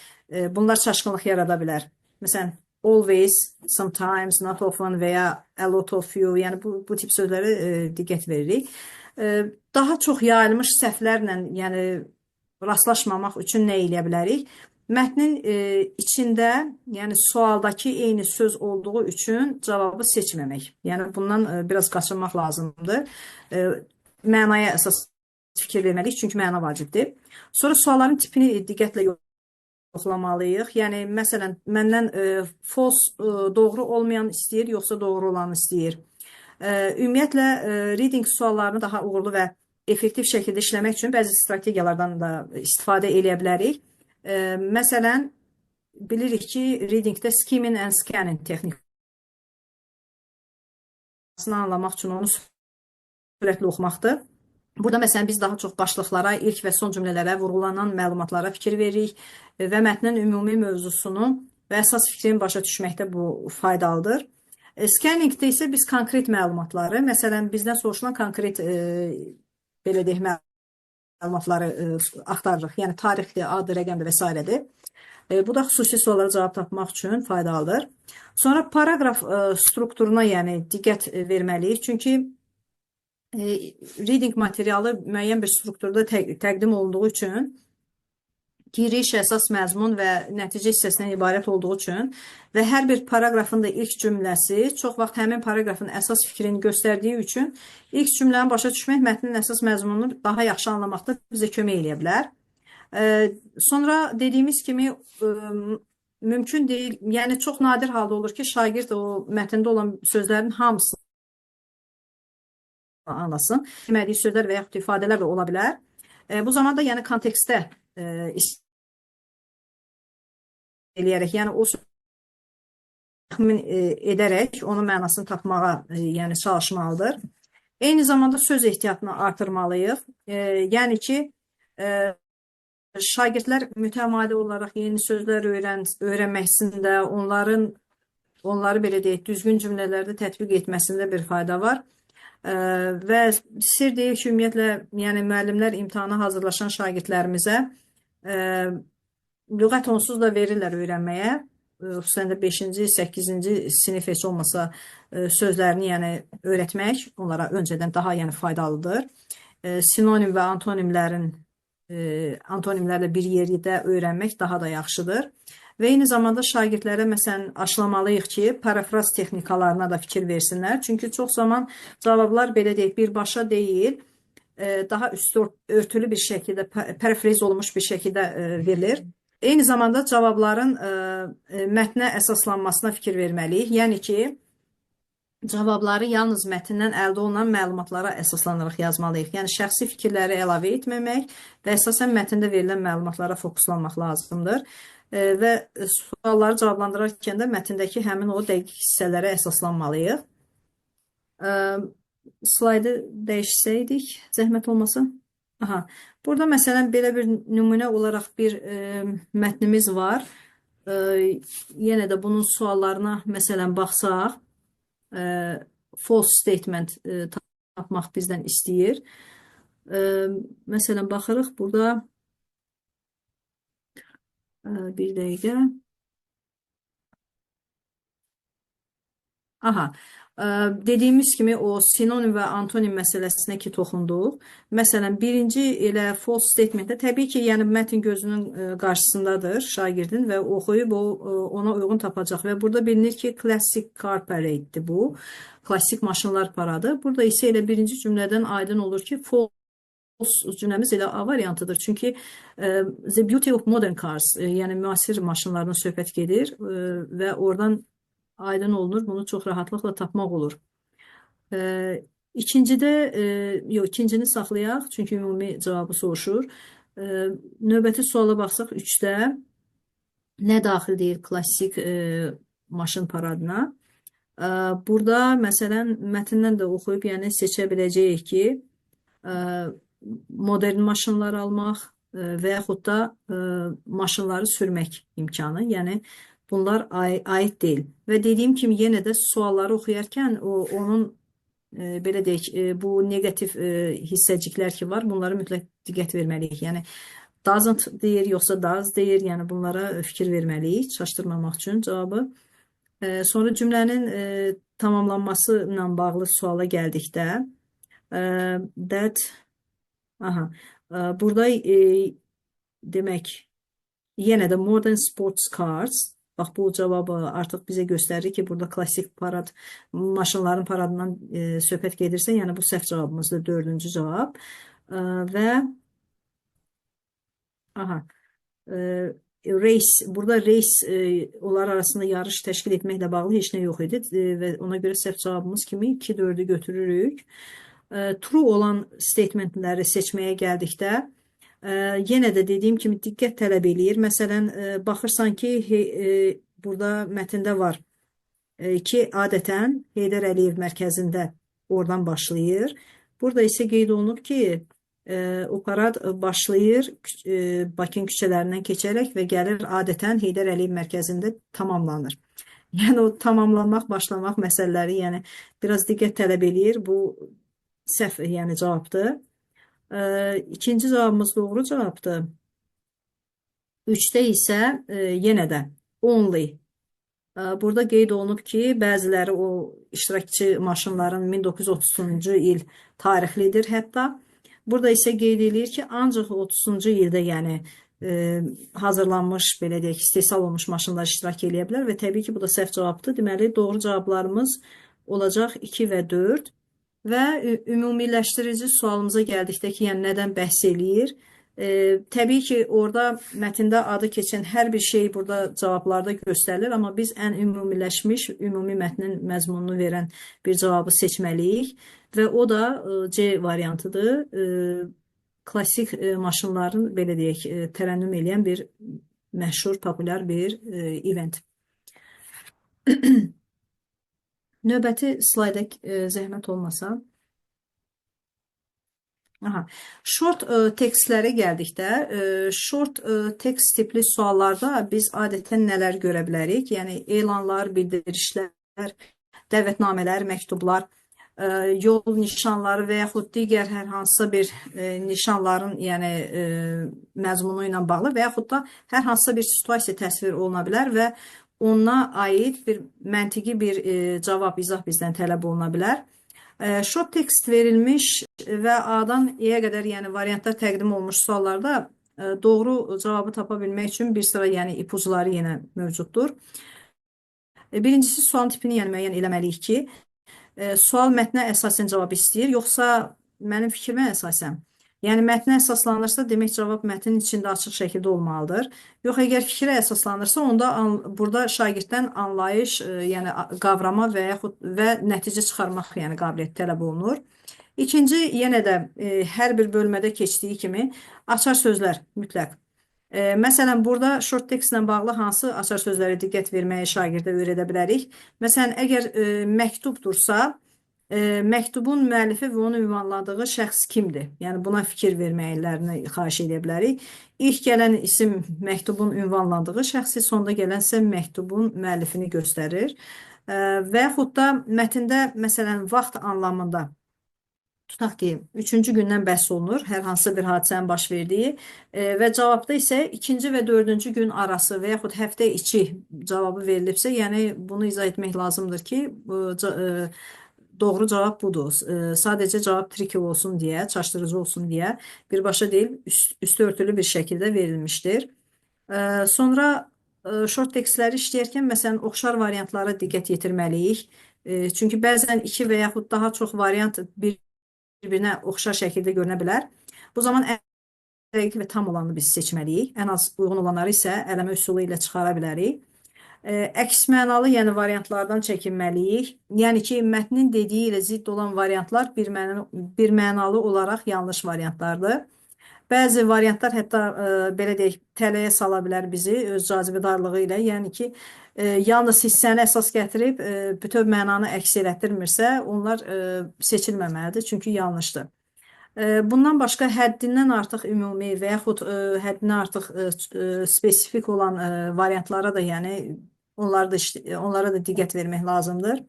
bunlar çaşqınlıq yarada bilər. Məsələn, always, sometimes, not often və ya a lot of you, yəni bu tip sözlərə diqqət veririk. Daha çox yayılmış səhvlərlə, yəni rastlaşmamaq üçün nə eləyə bilərik? Mətnin içində, yəni sualdakı eyni söz olduğu üçün cavabı seçməmək. Yəni bundan biraz qaçınmaq lazımdır. Mənaya əsas fikir verməliyik, çünki məna vacibdir. Sonra sualların tipini diqqətlə yoxlamalıyıq. Yəni, məsələn, məndən false, doğru olmayan istəyir, yoxsa doğru olanı istəyir. Ümumiyyətlə, reading suallarını daha uğurlu və effektiv şəkildə işləmək üçün bəzi strategiyalardan da istifadə edə bilərik. Məsələn, bilirik ki, readingdə skimming and scanning texnikasını anlamaq üçün onu sürətli oxumaqdır. Burada məsələn biz daha çox başlıqlara, ilk və son cümlələrə, vurğulanan məlumatlara fikir veririk və mətnin ümumi mövzusunu və əsas fikrini başa düşməkdə bu faydalıdır. Scanningdə isə biz konkret məlumatları, məsələn bizdən soruşulan konkret belə deyək məlumatları axtarırıq. Yəni tarixdir, adı, rəqəmdir və s. Bu da xüsusi suallara cavab tapmaq üçün faydalıdır. Sonra paragraf strukturuna yəni diqqət verməliyik. Çünki reading materialı müəyyən bir strukturda təqdim olunduğu üçün, giriş, əsas məzmun və nəticə hissəsindən ibarət olduğu üçün və hər bir paragrafın da ilk cümləsi çox vaxt həmin paragrafın əsas fikrini göstərdiyi üçün ilk cümləni başa düşmək mətnin əsas məzmununu daha yaxşı anlamaqda bizə kömək edə bilər. Sonra dediyimiz kimi mümkün deyil, yəni çox nadir halda olur ki, şagird o mətndə olan sözlərin hamısını anlasın. Demədiyi sözlər və yaxud ifadələr də ola bilər. Bu zaman da yəni kontekstdə eləyərək, yəni o təxmin edərək onun mənasını tapmağa yəni çalışmalıdır. Eyni zamanda söz ehtiyatını artırmalıyıq. Yəni ki, şagirdlər mütəmadi olaraq yeni sözlər öyrənməsində, onları belə deyək, düzgün cümlələrdə tətbiq etməsində bir fayda var. Və sir deyil ki, ümumiyyətlə, yəni müəllimlər imtahana hazırlaşan şagirdlərimizə lüğət onsuz da verirlər öyrənməyə. Xüsusən də 5-ci, 8-ci sinif heç olmasa sözlərini yəni öyrətmək onlara öncədən daha yəni faydalıdır. Sinonim və antonimlərlə bir yerdə öyrənmək daha da yaxşıdır. Və eyni zamanda şagirdlərə məsələn aşılamalıyıq ki, parafraz texnikalarına da fikir versinlər. Çünki çox zaman cavablar belə deyək, birbaşa deyil, daha üstü örtülü bir şəkildə, parafraz olunmuş bir şəkildə verilir. Eyni zamanda cavabların mətnə əsaslanmasına fikir verməliyik. Yəni ki, cavabları yalnız mətndən əldə olunan məlumatlara əsaslanaraq yazmalıyıq. Yəni şəxsi fikirləri əlavə etməmək və əsasən mətndə verilən məlumatlara fokuslanmaq lazımdır. Və sualları cavablandırarkən də mətndəki həmin o dəqiq hissələrə əsaslanmalıyıq. Slaydı dəyişsəydik, zəhmət olmasa. Aha. Burada məsələn belə bir nümunə olaraq bir mətnimiz var. Yenə də bunun suallarına məsələn baxsaq, false statement tapmaq bizdən istəyir. Məsələn baxırıq burada bir dəqiqə. Aha. Dediyimiz kimi o sinonim və antonim məsələsinə ki toxunduq. Məsələn, birinci elə false statementdə təbii ki, yəni mətn gözünün qarşısındadır şagirdin və oxuyub ona uyğun tapacaq və burada bilinir ki, classic car parade'dir bu. Klassik maşınlar paradı. Burada isə elə birinci cümlədən aydın olur ki, false cümləmiz elə A variantıdır. Çünki the beauty of modern cars, yəni müasir maşınlardan söhbət gedir və oradan aydın olunur. Bunu çox rahatlıqla tapmaq olur. İkincidə, yox, ikincini saxlayaq, çünki ümumi cavabı soruşur. Növbəti suala baxsaq 3-də nə daxil deyir klassik maşın paradına? Burada, məsələn, mətndən də oxuyub, yəni seçə biləcəyik ki, modern maşınlar almaq və yaxud da maşınları sürmək imkanı, yəni bunlar aid deyil. Və dediyim kimi yenə də sualları oxuyarkən onun belə deyək, bu negativ hissəciklər ki var, bunlara mütləq diqqət verməliyik. Yəni doesn't deyir, yoxsa does deyir, yəni bunlara fikir verməliyik, çaşdırmamaq üçün cavabı. Sonra cümlənin tamamlanması ilə bağlı suala gəldikdə burada demək, yenə də modern sports cars. Bax, bu cavabı artıq bizə göstərir ki, burada klassik parad, maşınların paradından söhbət gedirsə, yəni bu səhv cavabımızdır, 4-cü cavab. Və race, burada race onlar arasında yarış təşkil etməklə bağlı heç nə yox idi və ona görə səhv cavabımız kimi 2-4-ü götürürük. True olan statementləri seçməyə gəldikdə, yenə də dediyim kimi diqqət tələb eləyir. Məsələn, baxırsan ki, burada mətndə var ki, adətən Heydər Əliyev mərkəzində oradan başlayır. Burada isə qeyd olunub ki, o parad başlayır Bakın küçələrindən keçərək və gəlir adətən Heydər Əliyev mərkəzində tamamlanır. Yəni o tamamlanmaq, başlamaq məsələləri, yəni biraz diqqət tələb eləyir. Bu səhv, yəni cavabdır. İkinci cavabımız doğru cavabdır. 3-də isə yenə də only. Burada qeyd olunub ki, bəziləri o iştirakçı maşınların 1930-cu il tarixlidir hətta. Burada isə qeyd edir ki, ancaq 30-cu ildə, yəni hazırlanmış, belə deyək, istehsal olmuş maşınlar iştirak edə bilər və təbii ki, bu da səhv cavabdır. Deməli, doğru cavablarımız olacaq 2 və 4. Və ümumiləşdirici sualımıza gəldikdə ki, yəni nədən bəhs eləyir? Təbii ki, orada mətndə adı keçən hər bir şey burada cavablarda göstərilir, amma biz ən ümumiləşmiş, ümumi mətnin məzmununu verən bir cavabı seçməliyik və o da C variantıdır. Klassik maşınların, belə deyək, tərənnüm eləyən bir məşhur, populyar bir event. Növbəti slayda zəhmət olmasa. Short tekstlərə gəldikdə, short tekst tipli suallarda biz adətən nələr görə bilərik? Yəni, elanlar, bildirişlər, dəvətnamələr, məktublar, yol nişanları və yaxud digər hər hansısa bir nişanların, yəni məzmunu ilə bağlı və yaxud da hər hansısa bir situasiya təsvir oluna bilər və ona aid bir məntiqi bir cavab, izah bizdən tələb oluna bilər. Short text verilmiş və A-dan E-yə qədər, yəni variantlar təqdim olmuş suallarda doğru cavabı tapa bilmək üçün bir sıra, yəni ipucuları yenə mövcuddur. Birincisi, sual tipini yəni müəyyən eləməliyik ki, sual mətnə əsasən cavab istəyir, yoxsa mənim fikrimə əsasən. Yəni, mətnə əsaslanırsa, demək cavab mətnin içində açıq şəkildə olmalıdır. Yox, əgər fikrə əsaslanırsa, onda burada şagirddən anlayış, yəni qavrama və yaxud və nəticə çıxarmaq, yəni qabiliyyət tələb olunur. İkinci, yenə də hər bir bölmədə keçdiyi kimi açar sözlər mütləq. Məsələn, burada short tekstlə bağlı hansı açar sözlərə diqqət verməyi şagirdə öyrədə bilərik? Məsələn, əgər məktubdursa, məktubun müəllifi və onun ünvanladığı şəxs kimdir? Yəni, buna fikir verməklərini xahiş edə bilərik. İlk gələn isim məktubun ünvanlandığı şəxsi, sonda gələnsə məktubun müəllifini göstərir. Və yaxud da mətndə, məsələn, vaxt anlamında tutaq ki, üçüncü gündən bəhs olunur hər hansısa bir hadisənin baş verdiyi və cavabda isə ikinci və dördüncü gün arası və yaxud həftə içi cavabı verilibsə, yəni bunu izah etmək lazımdır ki, doğru cavab budur. Sadəcə cavab triki olsun deyə, çaşdırıcı olsun deyə birbaşa deyil, üstü örtülü bir şəkildə verilmişdir. Sonra short tekstləri işləyərkən, məsələn, oxşar variantlara diqqət yetirməliyik. Çünki bəzən iki və yaxud daha çox variant bir-birinə oxşar şəkildə görünə bilər. Bu zaman dəqiq və tam olanı biz seçməliyik. Ən az uyğun olanları isə ələmə üsulu ilə çıxara bilərik. Əks mənalı, yəni variantlardan çəkinməliyik. Yəni ki, mətnin dediyi ilə zidd olan variantlar bir mənalı olaraq yanlış variantlardır. Bəzi variantlar hətta belə deyək, tələyə sala bilər bizi öz cazibədarlığı ilə. Yəni ki, yalnız hissəni əsas gətirib bütöv mənanı əks elətdirmirsə, onlar seçilməməlidir, çünki yanlışdır. Bundan başqa həddindən artıq ümumi və yaxud həddindən artıq spesifik olan variantlara da, yəni onlara da diqqət vermək lazımdır.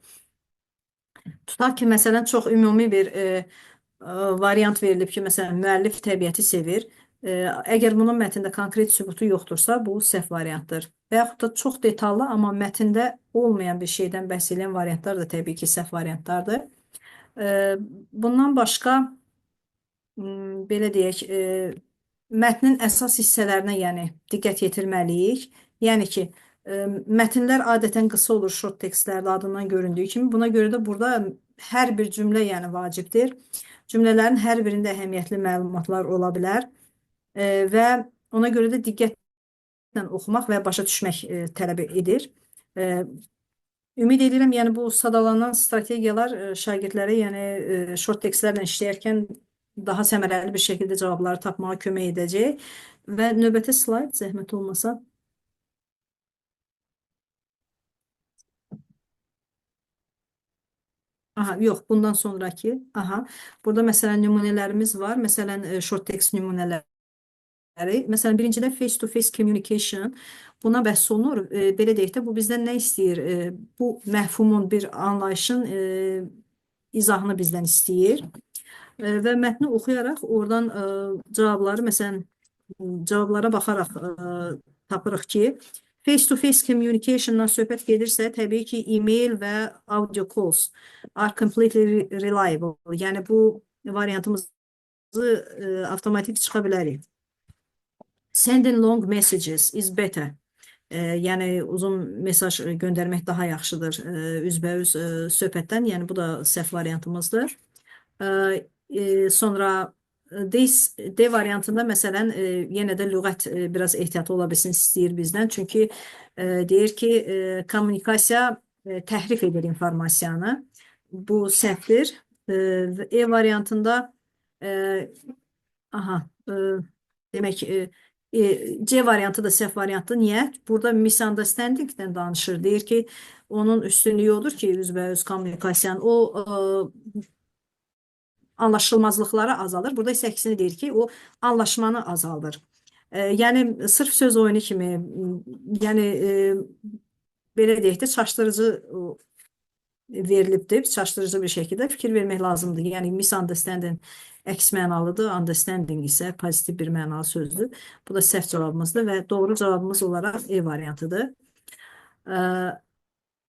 Tutaq ki, məsələn, çox ümumi bir variant verilib ki, məsələn, müəllif təbiəti sevir. Əgər bunun mətndə konkret sübutu yoxdursa, bu səhv variantdır. Və yaxud da çox detallı, amma mətndə olmayan bir şeydən bəhs edən variantlar da təbii ki, səhv variantlardır. Bundan başqa, belə deyək, mətnin əsas hissələrinə, yəni diqqət yetirməliyik. Yəni ki, mətnlər adətən qısa olur short tekstlərdə adından göründüyü kimi. Buna görə də burada hər bir cümlə, yəni vacibdir. Cümlələrin hər birində əhəmiyyətli məlumatlar ola bilər və ona görə də diqqətlə oxumaq və başa düşmək tələb edir. Ümid edirəm, yəni bu sadalanan strategiyalar şagirdlərə, yəni short tekstlərlə işləyərkən daha səmərəli bir şəkildə cavabları tapmağa kömək edəcək. Və növbəti slayd, zəhmət olmasa. Aha, yox, bundan sonraki. Aha, burada məsələn nümunələrimiz var. Məsələn, short text nümunələri. Məsələn, birincidə face-to-face communication. Buna bəhs olunur. Belə deyək də, bu bizdən nə istəyir? Bu məfhumun, bir anlayışın izahını bizdən istəyir. Və mətni oxuyaraq oradan cavabları, məsələn, cavablara baxaraq tapırıq ki, face-to-face communicationdan söhbət gedirsə, təbii ki, e-mail və audio calls are completely reliable. Yəni, bu variantımızı avtomatik çıxa bilərik. Sending long messages is better. Yəni, uzun mesaj göndərmək daha yaxşıdır üzbəüz söhbətdən. Yəni, bu da səhv variantımızdır. Sonra D variantında məsələn yenə də lüğət biraz ehtiyatlı ola bilsin istəyir bizdən. Çünki deyir ki, kommunikasiya təhrif edir informasiyanı. Bu səhvdir. E variantında demək C variantı da səhv variantdır. Niyə? Burada misunderstandingdən danışır. Deyir ki, onun üstünlüyü odur ki, üzbəüz kommunikasiyanın o anlaşılmazlıqları azalır. Burada isə əksini deyir ki, o anlaşmanı azaldır. Yəni, sırf söz oyunu kimi, yəni, belə deyək də, çaşdırıcı verilibdir, çaşdırıcı bir şəkildə fikir vermək lazımdır. Yəni, misunderstanding əks mənalıdır, understanding isə pozitiv bir mənalı sözdür. Bu da səhv cavabımızdır və doğru cavabımız olaraq E variantıdır.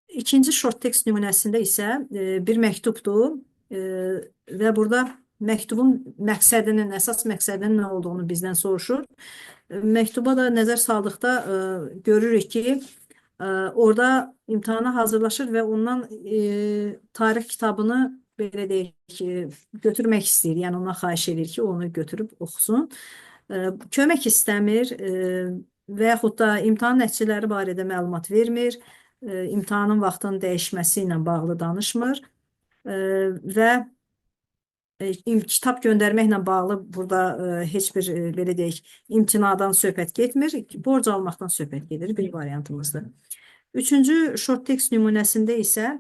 İkinci short text nümunəsində isə bir məktubdur və burada məktubun məqsədinin, əsas məqsədinin nə olduğunu bizdən soruşur. Məktuba da nəzər saldıqda görürük ki, orada imtahana hazırlaşır və ondan tarix kitabını belə deyək ki, götürmək istəyir. Yəni, ona xahiş edir ki, onu götürüb oxusun. Kömək istəmir və yaxud da imtahan nəticələri barədə məlumat vermir, imtahanın vaxtının dəyişməsi ilə bağlı danışmır və kitab göndərməklə bağlı burada heç bir, belə deyək, imtinadan söhbət getmir, borc almaqdan söhbət gedir, bir variantımızdır. Üçüncü short text nümunəsində isə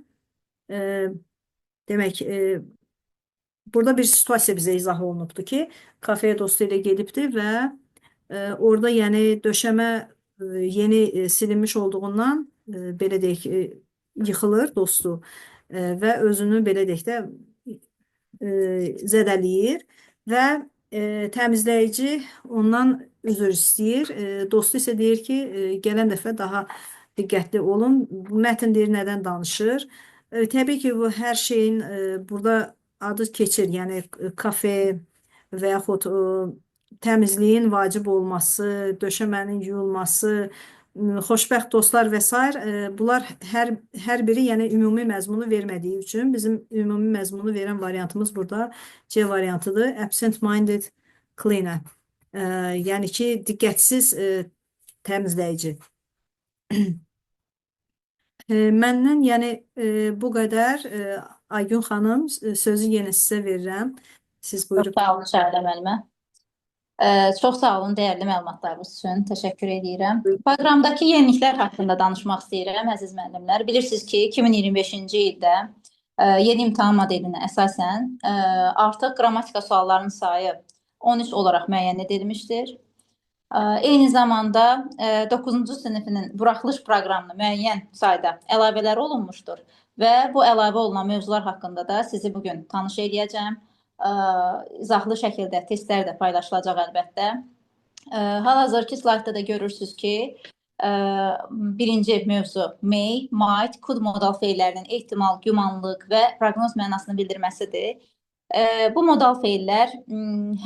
demək, burada bir situasiya bizə izah olunubdur ki, kafeyə dostu ilə gedibdir və orada yəni döşəmə yeni silinmiş olduğundan belə deyək, yıxılır dostu və özünü belə deyək də zədələyir və təmizləyici ondan üzr istəyir. Dostu isə deyir ki, gələn dəfə daha diqqətli olun. Bu mətn deyir nədən danışır. Təbii ki, bu hər şeyin burada adı keçir. Yəni kafe və yaxud təmizliyin vacib olması, döşəmənin yuyulması, xoşbəxt dostlar və s. Bunlar hər biri yəni ümumi məzmunu vermədiyi üçün bizim ümumi məzmunu verən variantımız burada C variantıdır. Absent-minded cleaner. Yəni ki, diqqətsiz təmizləyici. Məndən yəni bu qədər. Aygün xanım, sözü yenə sizə verirəm. Siz Çox buyurub. sağ olun Şahidə müəllimə. Çox sağ olun dəyərli məlumatlarınız üçün. Təşəkkür edirəm. Proqramdakı yeniliklər haqqında danışmaq istəyirəm, əziz müəllimlər. Bilirsiniz ki, 2025-ci ildə yeni imtahan modelinə əsasən artıq qrammatika suallarının sayı 13 olaraq müəyyən edilmişdir. Eyni zamanda 9-cu sinifinin buraxılış proqramına müəyyən sayda əlavələr olunmuşdur və bu əlavə olunan mövzular haqqında da sizi bugün tanış edəcəm. İzahlı şəkildə testlər də paylaşılacaq əlbəttə. Hal-hazırki slaytda da görürsünüz ki, birinci mövzu may, might, could modal feillərinin ehtimal, gümanlıq və proqnoz mənasını bildirməsidir. Bu modal feillər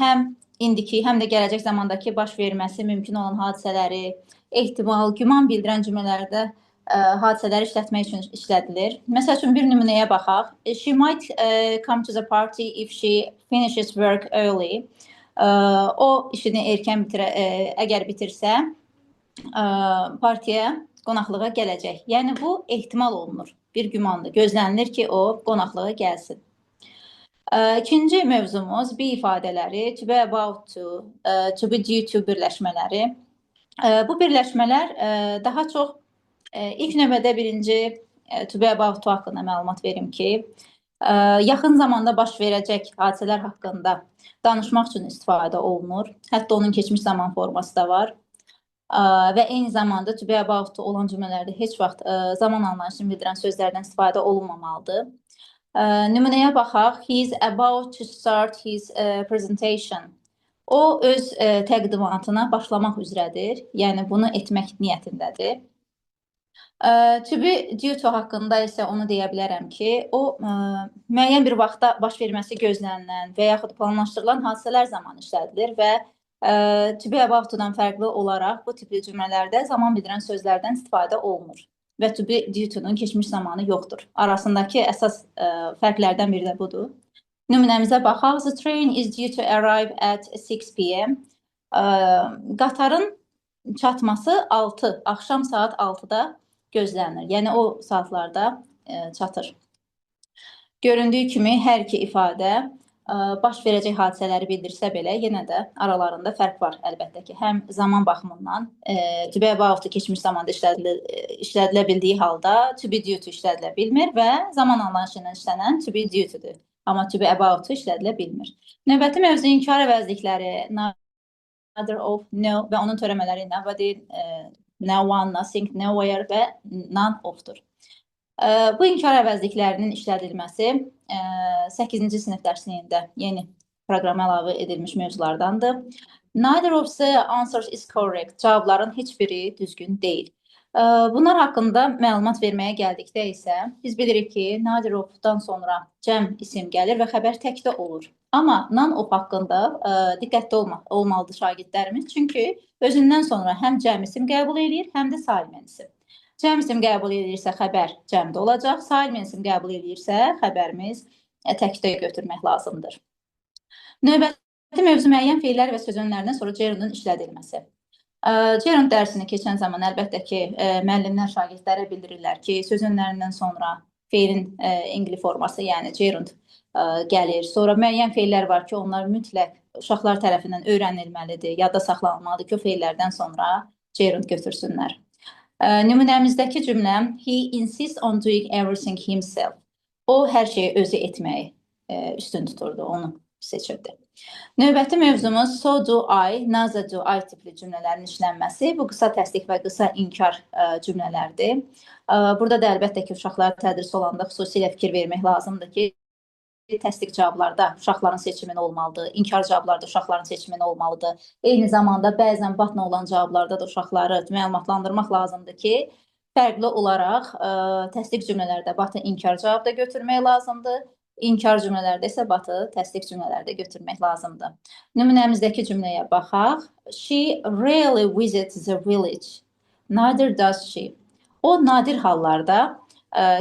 həm indiki, həm də gələcək zamandakı baş verməsi mümkün olan hadisələri, ehtimal, güman bildirən cümlələrdə hadisələri işlətmək üçün işlədilir. Məsəl üçün bir nümunəyə baxaq. She might come to the party if she finishes work early. O işini erkən əgər bitirsə, partiyaya qonaqlığa gələcək. Yəni bu ehtimal olunur, bir gümandır. Gözlənilir ki, o qonaqlığa gəlsin. İkinci mövzumuz be ifadələri, to be about to be due to birləşmələri. Bu birləşmələr daha çox ilk növbədə birinci to be about to haqqında məlumat verim ki, yaxın zamanda baş verəcək hadisələr haqqında danışmaq üçün istifadə olunur. Hətta onun keçmiş zaman forması da var. Və eyni zamanda to be about to olan cümlələrdə heç vaxt zaman anlayışını bildirən sözlərdən istifadə olunmamalıdır. Nümunəyə baxaq. He is about to start his presentation. O öz təqdimatına başlamaq üzrədir. Yəni bunu etmək niyyətindədir. To be due to haqqında isə onu deyə bilərəm ki, o müəyyən bir vaxtda baş verməsi gözlənilən və yaxud planlaşdırılan hadisələr zamanı işlədilir və to be about to-dan fərqli olaraq bu tipli cümlələrdə zaman bildirən sözlərdən istifadə olunur və to be due to-nun keçmiş zamanı yoxdur. Arasındakı əsas fərqlərdən biri də budur. Nümunəmizə baxaq. The train is due to arrive at 6 p.m. Qatarın çatması axşam saat 6-da gözlənilir. Yəni o saatlarda çatır. Göründüyü kimi hər iki ifadə baş verəcək hadisələri bildirsə belə, yenə də aralarında fərq var əlbəttə ki. Həm zaman baxımından to be about keçmiş zamanda işlədilə bildiyi halda to be due to işlədilə bilmir və zaman anlayışı ilə işlənən to be due to-dur. Amma to be about işlədilə bilmir. Növbəti mövzu inkar əvəzlikləri, neither of, no və onun törəmələri nobody, no one, nothing, nowhere və none of-dur. Bu inkar əvəzliklərinin işlədilməsi 8-ci sinif dərsliyində yeni proqrama əlavə edilmiş mövzulardandır. Neither of the answers is correct. Cavabların heç biri düzgün deyil. Bunlar haqqında məlumat verməyə gəldikdə isə biz bilirik ki, neither of-dan sonra cəm isim gəlir və xəbər təkdə olur. Amma none of haqqında diqqətli olmalıdır şagirdlərimiz. Çünki özündən sonra həm cəm isim qəbul edir, həm də salim isim. Cəm isim qəbul edirsə xəbər cəmdə olacaq, salim isim qəbul edirsə xəbərimiz təkdə götürmək lazımdır. Növbəti mövzu müəyyən feillər və sözünlərdən sonra gerundun işlədilməsi. Gerund dərsini keçən zaman əlbəttə ki, müəllimlər şagirdlərə bildirirlər ki, sözünlərindən sonra feilin ingli forması, yəni gerund gəlir. Sonra müəyyən feillər var ki, onlar mütləq uşaqlar tərəfindən öyrənilməlidir, yadda saxlanılmalıdır ki, o feillərdən sonra gerund götürsünlər. Nümunəmizdəki cümlə he insists on doing everything himself. O hər şeyi özü etməyi üstün tuturdu, onu seçirdi. Növbəti mövzumuz so do I, neither do I tipli cümlələrin işlənməsi. Bu qısa təsdiq və qısa inkar cümlələrdir. Burada da əlbəttə ki, uşaqlar tədris olanda xüsusilə fikir vermək lazımdır ki, təsdiq cavablarda uşaqların seçimin olmalıdır, inkar cavablarda uşaqların seçimin olmalıdır. Eyni zamanda bəzən batna olan cavablarda da uşaqları məlumatlandırmaq lazımdır ki, fərqli olaraq təsdiq cümlələrdə batı inkar cavabda götürmək lazımdır. İnkar cümlələrdə isə batı təsdiq cümlələrdə götürmək lazımdır. Nümunəmizdəki cümləyə baxaq. She rarely visits the village. Neither does she. O nadir hallarda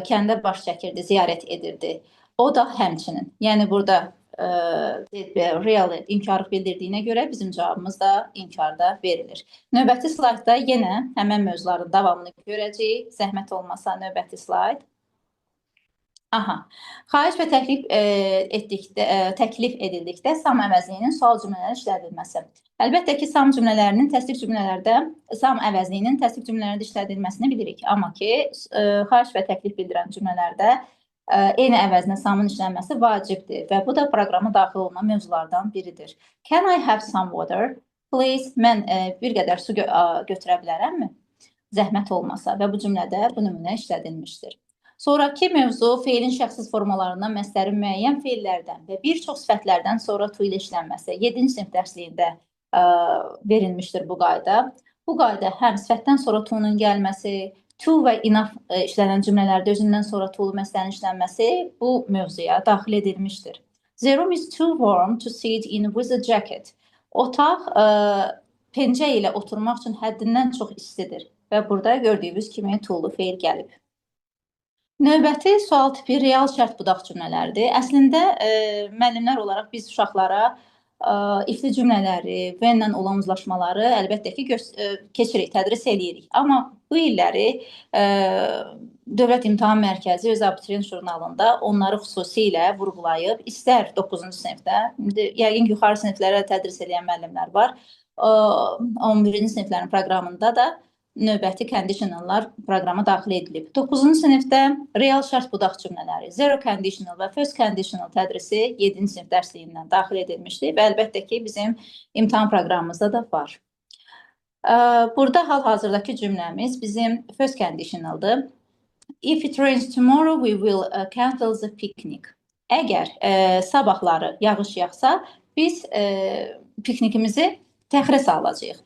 kəndə baş çəkirdi, ziyarət edirdi. O da həmçinin. Yəni burada really inkarı bildirdiyinə görə bizim cavabımız da inkarda verilir. Növbəti slaydda yenə həmən mövzuların davamını görəcəyik. Zəhmət olmasa növbəti slayd. Xahiş və təklif edildikdə sam əvəzliyinin sual cümlələri işlədilməsi. Əlbəttə ki, sam əvəzliyinin təsdiq cümlələrində işlədilməsini bilirik. Amma ki, xahiş və təklif bildirən cümlələrdə eyni əvəzinə samın işlənməsi vacibdir və bu da proqrama daxil olunan mövzulardan biridir. Can I have some water? Please, mən bir qədər su götürə bilərəmmi? Zəhmət olmasa və bu cümlədə bu nümunə işlədilmişdir. Sonrakı mövzu feilin şəxsiz formalarından məslərin müəyyən feillərdən və bir çox sifətlərdən sonra to ilə işlənməsi. 7-ci sinif dərsliyində verilmişdir bu qayda. Bu qayda həm sifətdən sonra to-nun gəlməsi, to və enough işlənən cümlələrdə özündən sonra to-lu məslərin işlənməsi bu mövzuya daxil edilmişdir. The room is too warm to sit in with a jacket. Otaq pencə ilə oturmaq üçün həddindən çox istidir və burada gördüyünüz kimi to-lu feil gəlib. Növbəti sual tipi real şərt budaq cümlələrdir. Əslində, müəllimlər olaraq biz uşaqlara ifli cümlələri, və-lə olan uzlaşmaları əlbəttə ki, keçirik, tədris edirik. Amma bu illəri Dövlət İmtahan Mərkəzi öz abituriyent jurnalında onları xüsusilə vurğulayıb, istər 9-cu sinifdə, yəqin yuxarı siniflərə tədris edən müəllimlər var, 11-ci siniflərin proqramında da növbəti conditionallar proqrama daxil edilib. 9-cu sinifdə real şərt budaq cümlələri, zero conditional və first conditional tədrisi 7-ci sinif dərsliyindən daxil edilmişdir və əlbəttə ki, bizim imtahan proqramımızda da var. Burada hal-hazırdakı cümləmiz bizim first conditionaldır. If it rains tomorrow, we will cancel the picnic. Əgər sabahları yağış yağsa, biz piknikimizi təxirə salacağıq.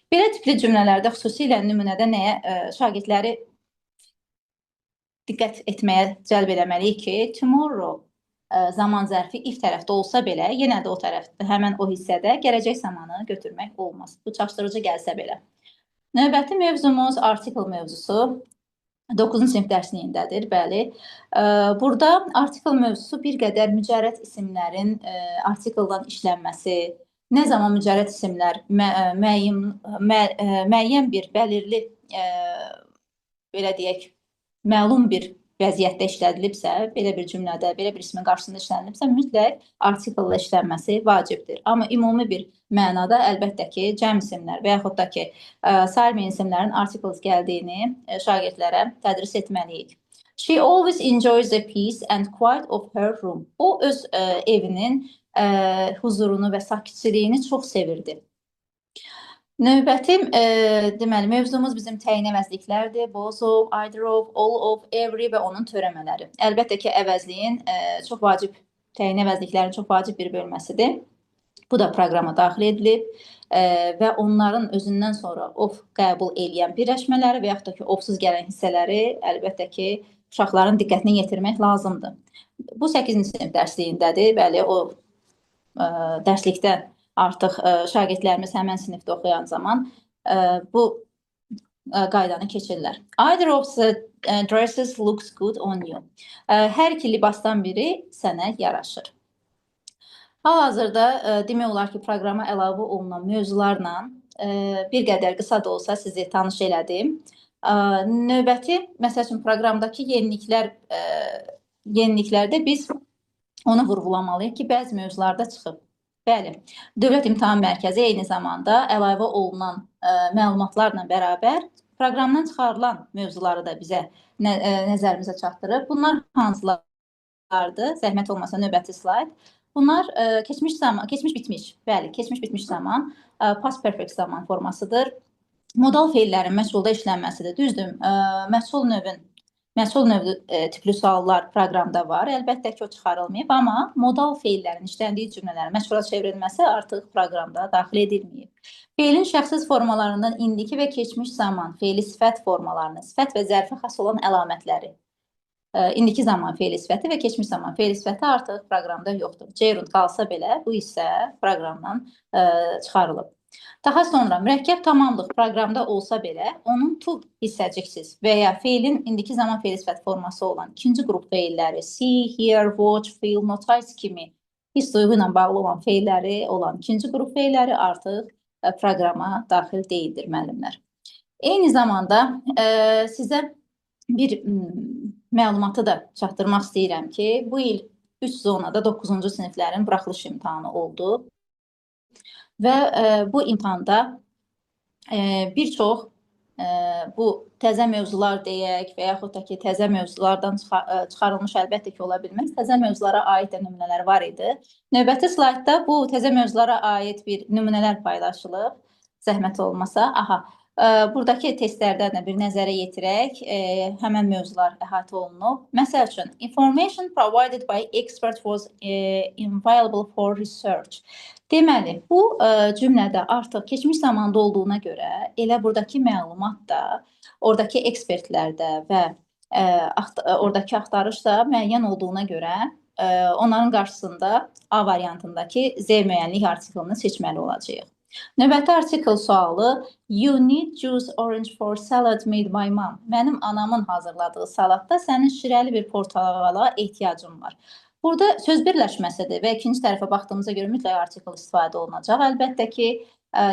Belə tipli cümlələrdə xüsusilə nümunədə nəyə şagirdləri diqqət etməyə cəlb eləməliyik ki, tomorrow zaman zərfi if tərəfdə olsa belə, yenə də o tərəfdə, həmən o hissədə gələcək zamanı götürmək olmaz. Bu çaşdırıcı gəlsə belə. Növbəti mövzumuz article mövzusu. 9-cu sinif dərsliyindədir, bəli. Burada article mövzusu bir qədər mücərrəd isimlərin article'dan işlənməsi, nə zaman mücərrəd isimlər müəyyən bir bəlirli, belə deyək, məlum bir vəziyyətdə işlədilibsə, belə bir cümlədə, belə bir ismin qarşısında işlənilibsə, mütləq article işlənməsi vacibdir. Amma ümumi bir mənada əlbəttə ki, cəm isimlər və yaxud da ki, sair isimlərin articles gəldiyini şagirdlərə tədris etməliyik. She always enjoys the peace and quiet of her room. O öz evinin huzurunu və sakitçiliyini çox sevirdi. Növbəti deməli mövzumuz bizim təyin əvəzliklərdir. Both of, either of, all of, every və onun törəmələri. Əlbəttə ki, əvəzliyin çox vacib, təyin əvəzliklərin çox vacib bir bölməsidir. Bu da proqrama daxil edilib və onların özündən sonra of qəbul edən birləşmələri və yaxud da ki, ofsuz gələn hissələri əlbəttə ki, uşaqların diqqətini yetirmək lazımdır. Bu 8-ci sinif dərsliyindədir. Bəli, o dərslikdən artıq şagirdlərimiz həmən sinifdə oxuyan zaman bu qaydanı keçirlər. Either of the dresses looks good on you. Hər iki libasdan biri sənə yaraşır. Hal-hazırda demək olar ki, proqrama əlavə olunan mövzularla bir qədər qısa da olsa sizi tanış elədim. Növbəti, məsəl üçün, proqramdakı yeniliklərdə biz onu vurğulamalıyıq ki, bəzi mövzularda çıxıb. Bəli, Dövlət İmtahan Mərkəzi eyni zamanda əlavə olunan məlumatlarla bərabər proqramdan çıxarılan mövzuları da bizə nəzərimizə çatdırıb. Bunlar hansılardır? Zəhmət olmasa növbəti slayd. Bunlar keçmiş bitmiş zaman, past perfect zaman formasıdır. Modal feillərin məşğulda işlənməsidir. Düzdür, məşğul növün məsul növü tipli suallar proqramda var. Əlbəttə ki, o çıxarılmayıb, amma modal feillərin işləndiyi cümlələrin məşğula çevrilməsi artıq proqramda daxil edilməyib. Feilin şəxsiz formalarından indiki və keçmiş zaman feili sifət formalarını, sifət və zərfə xas olan əlamətləri, indiki zaman feili sifəti və keçmiş zaman feili sifəti artıq proqramda yoxdur. Gerund qalsa belə bu hissə proqramdan çıxarılıb. Daha sonra mürəkkəb tamamlıq proqramda olsa belə, onun to hissəciksiz və ya feilin indiki zaman feili sifət forması olan ikinci qrup feilləri, see, hear, watch, feel, notice kimi hiss duyğu ilə bağlı olan feilləri olan ikinci qrup feilləri artıq proqrama daxil deyildir, müəllimlər. Eyni zamanda sizə bir məlumatı da çatdırmaq istəyirəm ki, bu il 3 zonada 9-cu siniflərin buraxılış imtahanı oldu. Və bu imtahanda bir çox bu təzə mövzular deyək və yaxud da ki, təzə mövzulardan çıxarılmış əlbəttə ki, ola bilməz. Təzə mövzulara aid də nümunələr var idi. Növbəti slaydda bu təzə mövzulara aid bir nümunələr paylaşılıb, zəhmət olmasa. Buradakı testlərdən də bir nəzərə yetirək, həmən mövzular əhatə olunub. Məsəl üçün, information provided by expert was invaluable for research. Deməli, bu cümlədə artıq keçmiş zamanda olduğuna görə elə buradakı məlumat da, oradakı ekspertlərdə və oradakı axtarış da müəyyən olduğuna görə onların qarşısında A variantındakı Z müəyyənlik artiklını seçməli olacağıq. Növbəti artikl sualı, you need juice orange for salad made by mom. Mənim anamın hazırladığı salatda sənin şirəli bir portakala ehtiyacım var. Burada söz birləşməsidir və ikinci tərəfə baxdığımıza görə mütləq artikl istifadə olunacaq. Əlbəttə ki,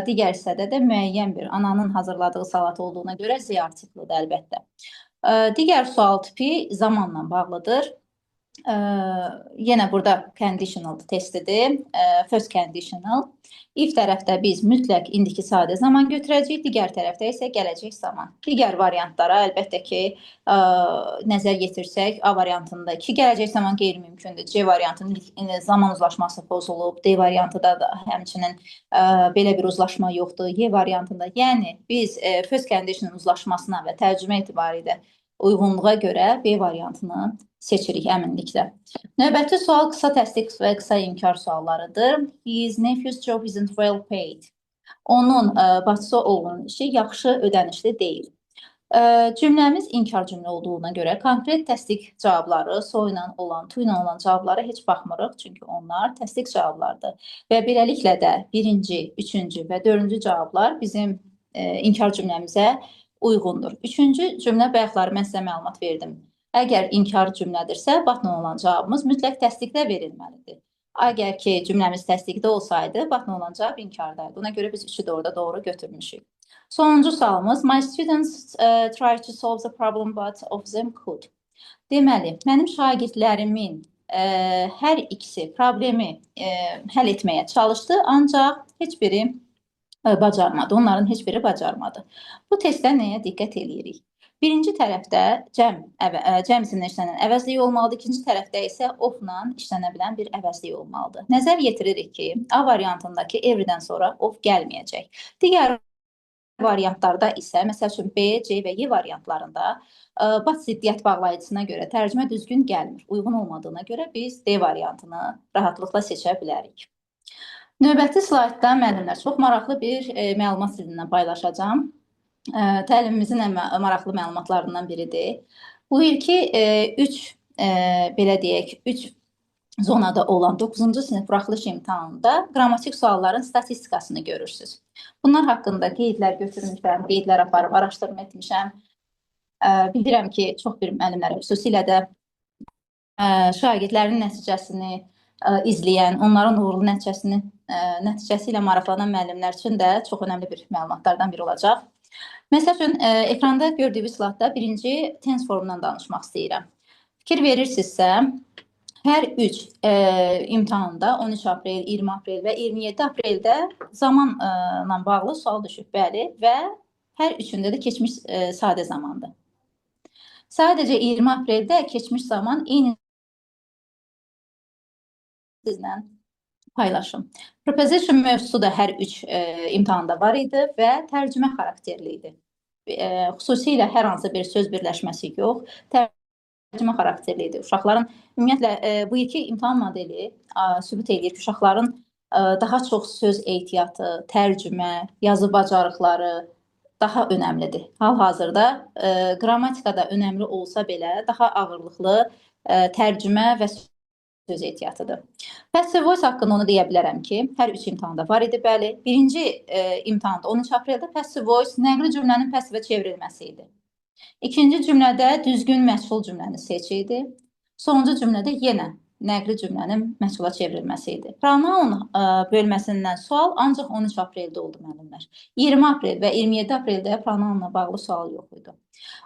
digər hissədə də müəyyən bir ananın hazırladığı salat olduğuna görə Z artiklidir əlbəttə. Digər sual tipi zamanla bağlıdır. Yenə burada conditional testidir, first conditional. İlk tərəfdə biz mütləq indiki sadə zaman götürəcəyik, digər tərəfdə isə gələcək zaman. Digər variantlara əlbəttə ki, nəzər yetirsək, A variantında 2 gələcək zaman qeyri-mümkündür. C variantının zaman uzlaşması pozulub, D variantında da həmçinin belə bir uzlaşma yoxdur. Y variantında, yəni biz first conditional uzlaşmasına və tərcümə etibarilə uyğunluğa görə B variantını seçirik əminliklə. Növbəti sual qısa təsdiq və qısa inkar suallarıdır. His nephew's job isn't well paid. Onun bacısı oğlunun işi yaxşı ödənişli deyil. Cümləmiz inkar cümlə olduğuna görə konkret təsdiq cavabları, so ilə olan, to ilə olan cavablara heç baxmırıq, çünki onlar təsdiq cavablardır. Və beləliklə də birinci, üçüncü və dördüncü cavablar bizim inkar cümləmizə uyğundur. Üçüncü cümlə bayaqları mən sizə məlumat verdim. Əgər inkar cümlədirsə, batla olan cavabımız mütləq təsdiqdə verilməlidir. Əgər ki, cümləmiz təsdiqdə olsaydı, batla olan cavab inkardaydı. Buna görə biz üçü də orada doğru götürmüşük. Sonuncu sualımız, my students try to solve the problem, but of them could. Deməli, mənim şagirdlərimin hər ikisi problemi həll etməyə çalışdı, ancaq heç biri bacarmadı. Onların heç biri bacarmadı. Bu testdə nəyə diqqət edirik? Birinci tərəfdə cəm isimlə işlənən əvəzlik olmalıdır. İkinci tərəfdə isə of-la işlənə bilən bir əvəzlik olmalıdır. Nəzər yetiririk ki, A variantındakı everydən sonra of gəlməyəcək. Digər variantlarda isə, məsəl üçün B, C və Y variantlarında bat ziddiyyət bağlayıcısına görə tərcümə düzgün gəlmir. Uyğun olmadığına görə biz D variantını rahatlıqla seçə bilərik. Növbəti slaydda müəllimlər çox maraqlı bir məlumat sizinlə paylaşacağam. Təlimimizin ən maraqlı məlumatlarından biridir. Bu ilki 3 zonada olan 9-cu sinif buraxılış imtahanında qrammatik sualların statistikasını görürsünüz. Bunlar haqqında qeydlər götürmüşəm, qeydlər aparıb, araşdırma etmişəm. Bilirəm ki, çox bir müəllimlərə, xüsusilə də şagirdlərin nəticəsini izləyən, onların uğurlu nəticəsi ilə maraqlanan müəllimlər üçün də çox önəmli bir məlumatlardan biri olacaq. Məsəl üçün, ekranda gördüyünüz slaytda birinci tense formundan danışmaq istəyirəm. Fikir verirsinizsə, hər 3 imtahanda 13 aprel, 20 aprel və 27 apreldə zamanla bağlı sual düşüb, bəli, və hər üçündə də keçmiş sadə zamandır. Sadəcə 20 apreldə keçmiş zaman eyni sizlə paylaşım. Preposition mövzusu da hər 3 imtahanda var idi və tərcümə xarakterli idi. Xüsusilə hər hansı bir söz birləşməsi yox, tərcümə xarakterli idi. Uşaqların ümumiyyətlə bu ilki imtahan modeli sübut edir ki, uşaqların daha çox söz ehtiyatı, tərcümə, yazı bacarıqları daha önəmlidir. Hal-hazırda qrammatikada önəmli olsa belə daha ağırlıqlı tərcümə və söz ehtiyatıdır. Passive voice haqqında onu deyə bilərəm ki, hər üç imtahanda var idi, bəli. Birinci imtahanda 13 apreldə passive voice nəqli cümlənin passivə çevrilməsi idi. İkinci cümlədə düzgün məşğul cümləni seç idi. Sonuncu cümlədə yenə nəqli cümlənin məşğula çevrilməsi idi. Pronoun bölməsindən sual ancaq 13 apreldə oldu müəllimlər. 20 aprel və 27 apreldə pronounla bağlı sual yox idi.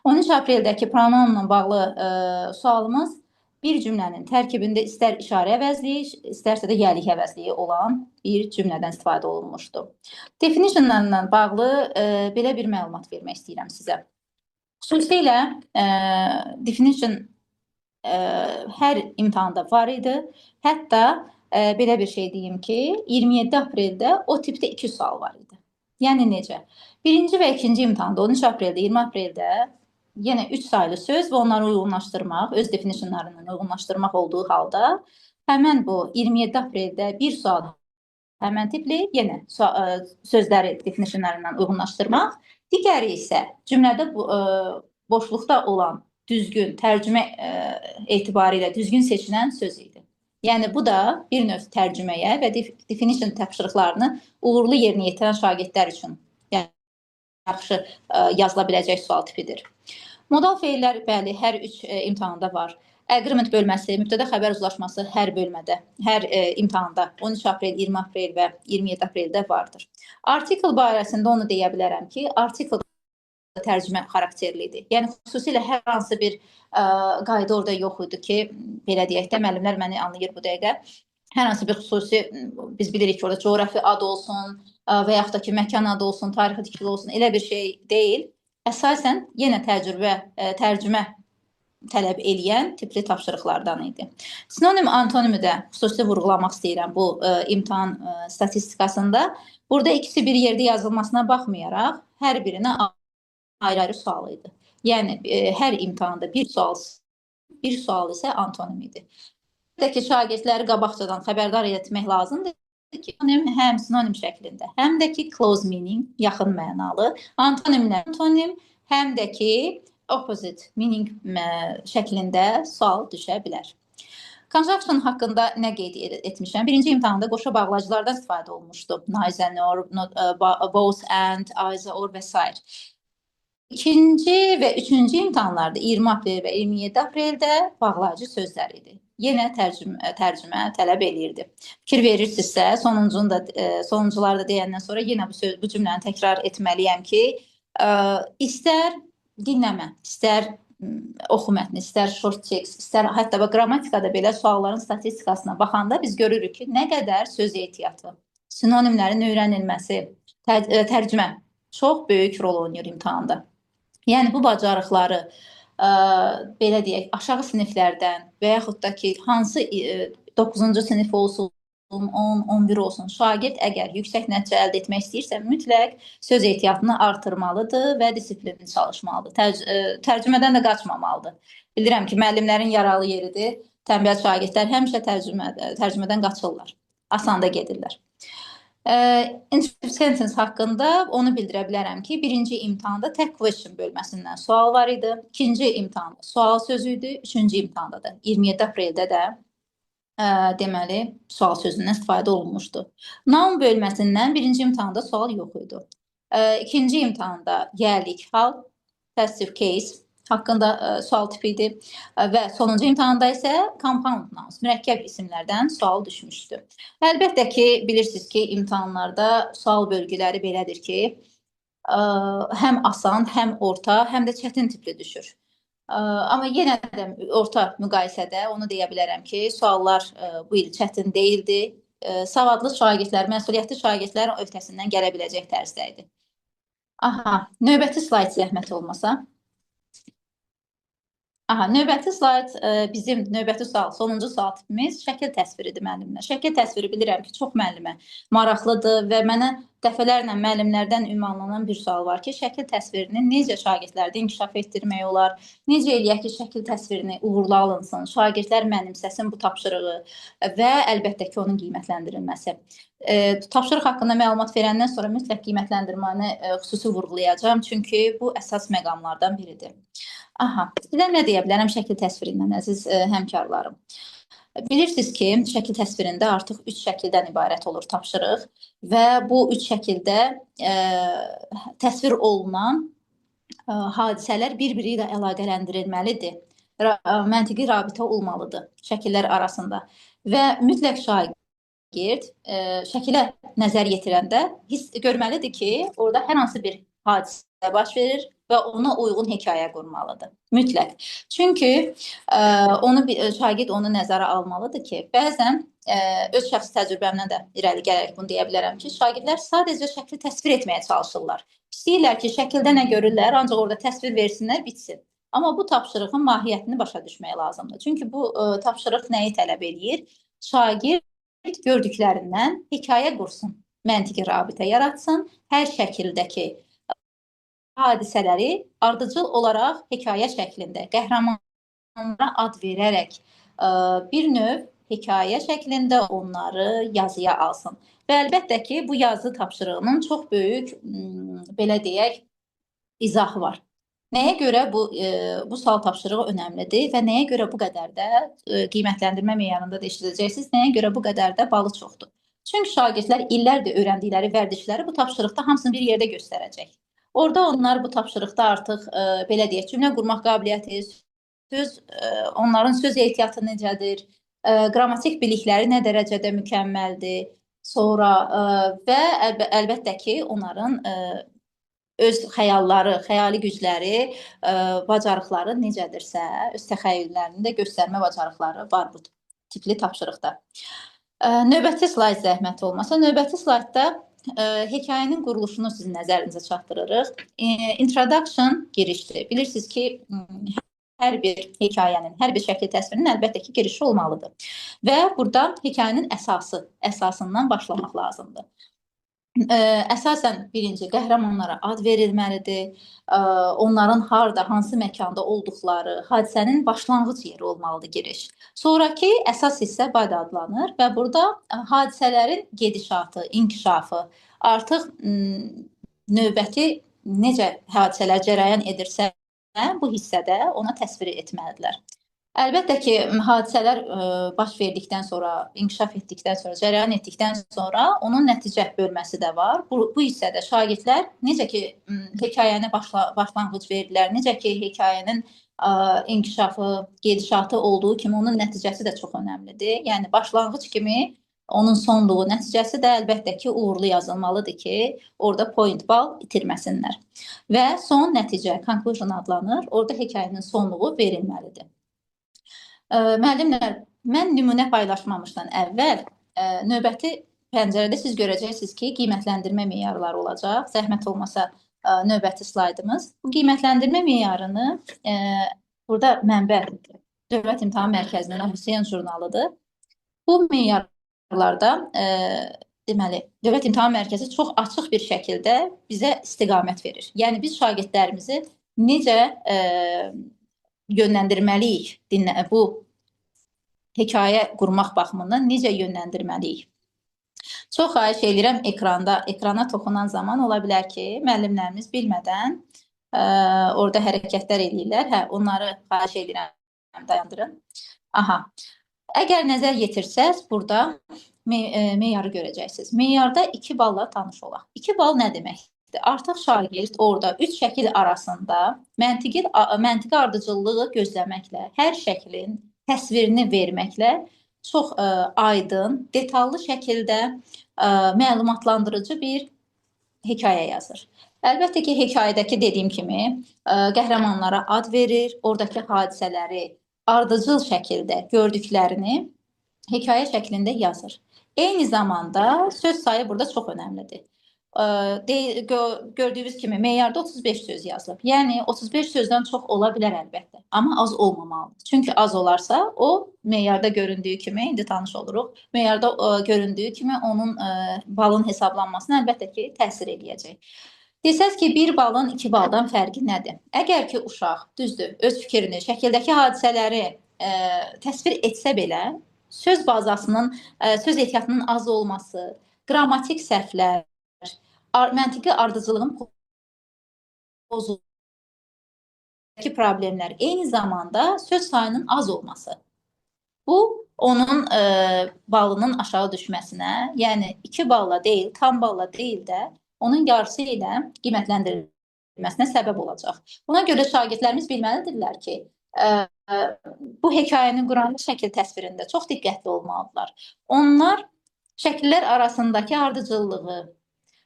13 apreldəki pronounla bağlı sualımız bir cümlənin tərkibində istər işarə əvəzliyi, istərsə də yəlik əvəzliyi olan bir cümlədən istifadə olunmuşdu. Definitionlarla bağlı belə bir məlumat vermək istəyirəm sizə. Xüsusilə definition hər imtahanda var idi. Hətta belə bir şey deyim ki, 27 apreldə o tipdə 2 sual var idi. Yəni necə? Birinci və ikinci imtahanda 13 apreldə, 20 apreldə yenə 3 saylı söz və onları uyğunlaşdırmaq, öz definitionlarından uyğunlaşdırmaq olduğu halda həmən bu 27 apreldə bir sual həmən tipli yenə sözləri definitionlarından uyğunlaşdırmaq, digəri isə cümlədə boşluqda olan düzgün tərcümə etibarilə düzgün seçilən söz idi. Yəni bu da bir növ tərcüməyə və definition tapşırıqlarını uğurlu yerinə yetirən şagirdlər üçün yaxşı yazıla biləcək sual tipidir. Modal feillər bəli hər üç imtahanda var. Agreement bölməsi, mübtəda xəbər uzlaşması hər bölmədə, hər imtahanda 13 aprel, 20 aprel və 27 apreldə vardır. Artikel barəsində onu deyə bilərəm ki, artikel tərcümə xarakterlidir. Yəni xüsusilə hər hansı bir qayda orada yox idi ki, belə deyək də, müəllimlər məni anlayır bu dəqiqə. Hər hansı bir xüsusi, biz bilirik ki, orada coğrafi ad olsun və yaxud da ki, məkan adı olsun, tarixi tikili olsun, elə bir şey deyil. Əsasən yenə tərcümə tələb eləyən tipli tapşırıqlardan idi. Sinonim antonimi də xüsusi vurğulamaq istəyirəm bu imtahan statistikasında. Burada ikisi bir yerdə yazılmasına baxmayaraq, hər birinə ayrı-ayrı sual idi. Yəni, hər imtahanda bir sual isə antonim idi. Buradakı şagirdləri qabaqcadan xəbərdar etmək lazımdır ki, həm sinonim şəklində, həm də ki, close meaning, yaxın mənalı, antonim, həm də ki, opposite meaning şəklində sual düşə bilər. Conjunction haqqında nə qeyd etmişəm? Birinci imtahanda qoşa bağlacılardan istifadə olmuşdu. Neither nor, both and, either or və s. İkinci və üçüncü imtahanlarda 20 aprel və 27 apreldə bağlayıcı sözlər idi. Yenə tərcümə tələb eləyirdi. Fikir verirsinizsə, sonuncularda deyəndən sonra yenə bu cümləni təkrar etməliyəm ki, istər dinləmə, istər oxu mətni, istər short text, istər hətta qrammatikada belə sualların statistikasına baxanda biz görürük ki, nə qədər söz ehtiyatı, sinonimlərin öyrənilməsi, tərcümə çox böyük rol oynayır imtahanda. Yəni bu bacarıqları belə deyək, aşağı siniflərdən və yaxud da ki, hansı 9-cu sinif olsun, 10, 11 olsun, şagird əgər yüksək nəticə əldə etmək istəyirsə, mütləq söz ehtiyatını artırmalıdır və disiplinli çalışmalıdır. Tərcümədən də qaçmamalıdır. Bilirəm ki, müəllimlərin yaralı yeridir. Tənbəl şagirdlər həmişə tərcümədən qaçırlar. Asanda gedirlər. Interpretive sentence haqqında onu bildirə bilərəm ki, birinci imtahanda tək question bölməsindən sual var idi. İkinci imtahanda sual sözü idi. Üçüncü imtahanda da 27 apreldə də deməli sual sözündən istifadə olunmuşdu. Noun bölməsindən birinci imtahanda sual yox idi. İkinci imtahanda yəlik hal, passive case haqqında sual tipi idi və sonuncu imtahanda isə compound nouns, mürəkkəb isimlərdən sual düşmüşdü. Əlbəttə ki, bilirsiniz ki, imtahanlarda sual bölgüləri belədir ki, həm asan, həm orta, həm də çətin tipli düşür. Amma yenə də orta müqayisədə onu deyə bilərəm ki, suallar bu il çətin deyildi. Savadlı şagirdlər, məsuliyyətli şagirdlərin öhdəsindən gələ biləcək tərzdə idi. Növbəti slayd zəhmət olmasa. Növbəti slayd bizim növbəti sual, sonuncu sual tipimiz şəkil təsviridir müəllimlər. Şəkil təsviri bilirəm ki, çox müəllimə maraqlıdır və mənə Dəfələrlə müəllimlərdən ünvanlanan bir sual var ki, şəkil təsvirini necə şagirdlərdə inkişaf etdirmək olar? Necə eləyək ki, şəkil təsvirini uğurlu alınsın, şagirdlər mənimsəsin bu tapşırığı və əlbəttə ki, onun qiymətləndirilməsi. Tapşırıq haqqında məlumat verəndən sonra mütləq qiymətləndirməni xüsusi vurğulayacağam, çünki bu əsas məqamlardan biridir. Sizə nə deyə bilərəm şəkil təsvirindən, əziz həmkarlarım? Bilirsiniz ki, şəkil təsvirində artıq 3 şəkildən ibarət olur tapşırıq və bu 3 şəkildə təsvir olunan hadisələr bir-biri ilə əlaqələndirilməlidir. Məntiqi rabitə olmalıdır şəkillər arasında və mütləq şagird şəkilə nəzər yetirəndə görməlidir ki, orada hər hansı bir hadisə baş verir və ona uyğun hekayə qurmalıdır. Mütləq. Çünki şagird onu nəzərə almalıdır ki, bəzən öz şəxsi təcrübəmdən də irəli gələrək bunu deyə bilərəm ki, şagirdlər sadəcə şəkli təsvir etməyə çalışırlar. İstəyirlər ki, şəkildə nə görürlər, ancaq orada təsvir versinlər, bitsin. Amma bu tapşırığın mahiyyətini başa düşmək lazımdır. Çünki bu tapşırıq nəyi tələb eləyir? Şagird gördüklərindən hekayə qursun, məntiqi rabitə yaratsın, hər şəkildəki hadisələri ardıcıl olaraq hekayə şəklində qəhrəmanlara ad verərək bir növ hekayə şəklində onları yazıya alsın. Və əlbəttə ki, bu yazı tapşırığının çox böyük, belə deyək, izahı var. Nəyə görə bu sual tapşırığı önəmlidir və nəyə görə bu qədər də qiymətləndirmə meyarında da işlədəcəksiniz, nəyə görə bu qədər də balı çoxdur? Çünki şagirdlər illərdir öyrəndikləri vərdişləri bu tapşırıqda hamısını bir yerdə göstərəcək. Orada onlar bu tapşırıqda artıq, belə deyək, cümlə qurmaq qabiliyyəti, onların söz ehtiyatı necədir, qrammatik bilikləri nə dərəcədə mükəmməldir, sonra və əlbəttə ki, onların öz xəyalları, xəyali gücləri, bacarıqları necədirsə, öz təxəyyüllərini də göstərmə bacarıqları var bu tipli tapşırıqda. Növbəti slayd zəhmət olmasa, növbəti slaydda hekayənin quruluşunu sizin nəzərinizə çatdırırıq. Introduction girişdir. Bilirsiniz ki, hər bir hekayənin, hər bir şəkil təsvirinin əlbəttə ki, girişi olmalıdır. Və burada hekayənin əsasından başlamaq lazımdır. Əsasən birinci qəhrəmanlara ad verilməlidir, onların harda, hansı məkanda olduqları, hadisənin başlanğıc yeri olmalıdır giriş. Sonraki əsas hissə body adlanır və burada hadisələrin gedişatı, inkişafı, artıq növbəti necə hadisələr cərəyan edirsə, bu hissədə ona təsvir etməlidirlər. Əlbəttə ki, hadisələr baş verdikdən sonra, inkişaf etdikdən sonra, cərəyan etdikdən sonra onun nəticə bölməsi də var. Bu hissədə şagirdlər necə ki, hekayəni başlanğıc verdilər, necə ki, hekayənin inkişafı, gedişatı olduğu kimi onun nəticəsi də çox önəmlidir. Yəni, başlanğıc kimi onun sonluğu, nəticəsi də əlbəttə ki, uğurlu yazılmalıdır ki, orada point bal itirməsinlər. Və son nəticə, conclusion adlanır, orada hekayənin sonluğu verilməlidir. Müəllimlər, mən nümunə paylaşmamışdan əvvəl növbəti pəncərədə siz görəcəksiniz ki, qiymətləndirmə meyarları olacaq. Zəhmət olmasa növbəti slaydımız. Bu qiymətləndirmə meyarını burada mənbə Dövlət İmtahan Mərkəzinin Hüseyn jurnalıdır. Bu meyarlarda deməli, Dövlət İmtahan Mərkəzi çox açıq bir şəkildə bizə istiqamət verir. Yəni, biz şagirdlərimizi necə yönləndirməliyik, bu hekayə qurmaq baxımından necə yönləndirməliyik? Çox xahiş edirəm ekrana toxunan zaman ola bilər ki, müəllimlərimiz bilmədən orada hərəkətlər edirlər. Onları xahiş edirəm, dayandırın. Əgər nəzər yetirsəz, burada meyarı görəcəksiniz. Meyarda 2 balla tanış olaq. 2 bal nə deməkdir? Artıq şagird orada 3 şəkil arasında məntiqi ardıcıllığı gözləməklə, hər şəklin təsvirini verməklə çox aydın, detallı şəkildə məlumatlandırıcı bir hekayə yazır. Əlbəttə ki, hekayədəki dediyim kimi qəhrəmanlara ad verir, oradakı hadisələri ardıcıl şəkildə gördüklərini hekayə şəklində yazır. Eyni zamanda söz sayı burada çox önəmlidir. gördüyünüz kimi meyarda 35 söz yazılıb. Yəni 35 sözdən çox ola bilər əlbəttə, amma az olmamalıdır. Çünki az olarsa o meyarda göründüyü kimi, indi tanış oluruq, meyarda göründüyü kimi onun balın hesablanmasına əlbəttə ki, təsir eləyəcək. Desəz ki, 1 balın 2 baldan fərqi nədir? Əgər ki, uşaq düzdür, öz fikrini, şəkildəki hadisələri təsvir etsə belə, söz bazasının, söz ehtiyatının az olması, qrammatik səhvlər, məntiqi ardıcılığın pozulması problemlər, eyni zamanda söz sayının az olması. Bu, onun balının aşağı düşməsinə, yəni 2 balla deyil, tam balla deyil də, onun yarısı ilə qiymətləndirilməsinə səbəb olacaq. Buna görə şagirdlərimiz bilməlidirlər ki, bu hekayənin qur'anlı şəkil təsvirində çox diqqətli olmalıdırlar. Onlar şəkillər arasındakı ardıcıllığı,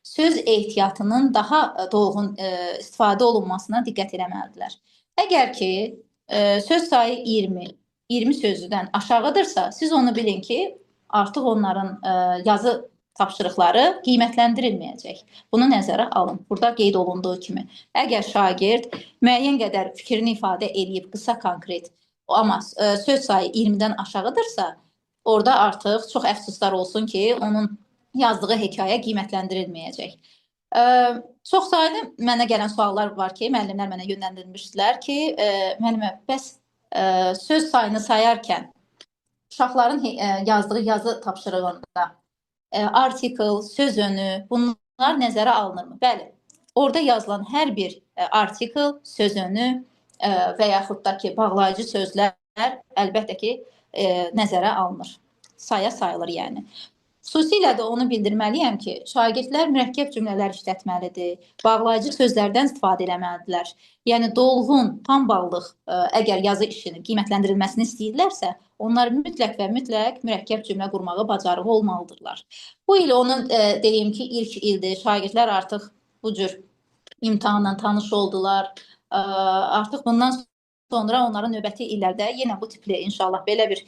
söz ehtiyatının daha dolğun istifadə olunmasına diqqət eləməlidirlər. Əgər ki, söz sayı 20 sözdən aşağıdırsa, siz onu bilin ki, artıq onların yazı tapşırıqları qiymətləndirilməyəcək. Bunu nəzərə alın. Burada qeyd olunduğu kimi. Əgər şagird müəyyən qədər fikrini ifadə edib, qısa, konkret, amma söz sayı 20-dən aşağıdırsa, orada artıq çox əfsuslar olsun ki, onun yazdığı hekayə qiymətləndirilməyəcək. Çox sayıda mənə gələn suallar var ki, müəllimlər mənə yönləndirmişdilər ki, müəllimə, bəs söz sayını sayarkən uşaqların yazdığı yazı tapşırığında artikel, söz önü, bunlar nəzərə alınırmı? Bəli, orada yazılan hər bir artikel, söz önü və yaxud da ki, bağlayıcı sözlər əlbəttə ki, nəzərə alınır. Saya sayılır yəni. Xüsusilə də onu bildirməliyəm ki, şagirdlər mürəkkəb cümlələr işlətməlidir, bağlayıcı sözlərdən istifadə eləməlidirlər. Yəni, dolğun, tam ballıq əgər yazı işini qiymətləndirilməsini istəyirlərsə, onlar mütləq və mütləq mürəkkəb cümlə qurmağı bacarığı olmalıdırlar. Bu il onun deyim ki, ilk ildir. Şagirdlər artıq bu cür imtahanla tanış oldular. Artıq bundan sonra onların növbəti illərdə yenə bu tipli inşallah belə bir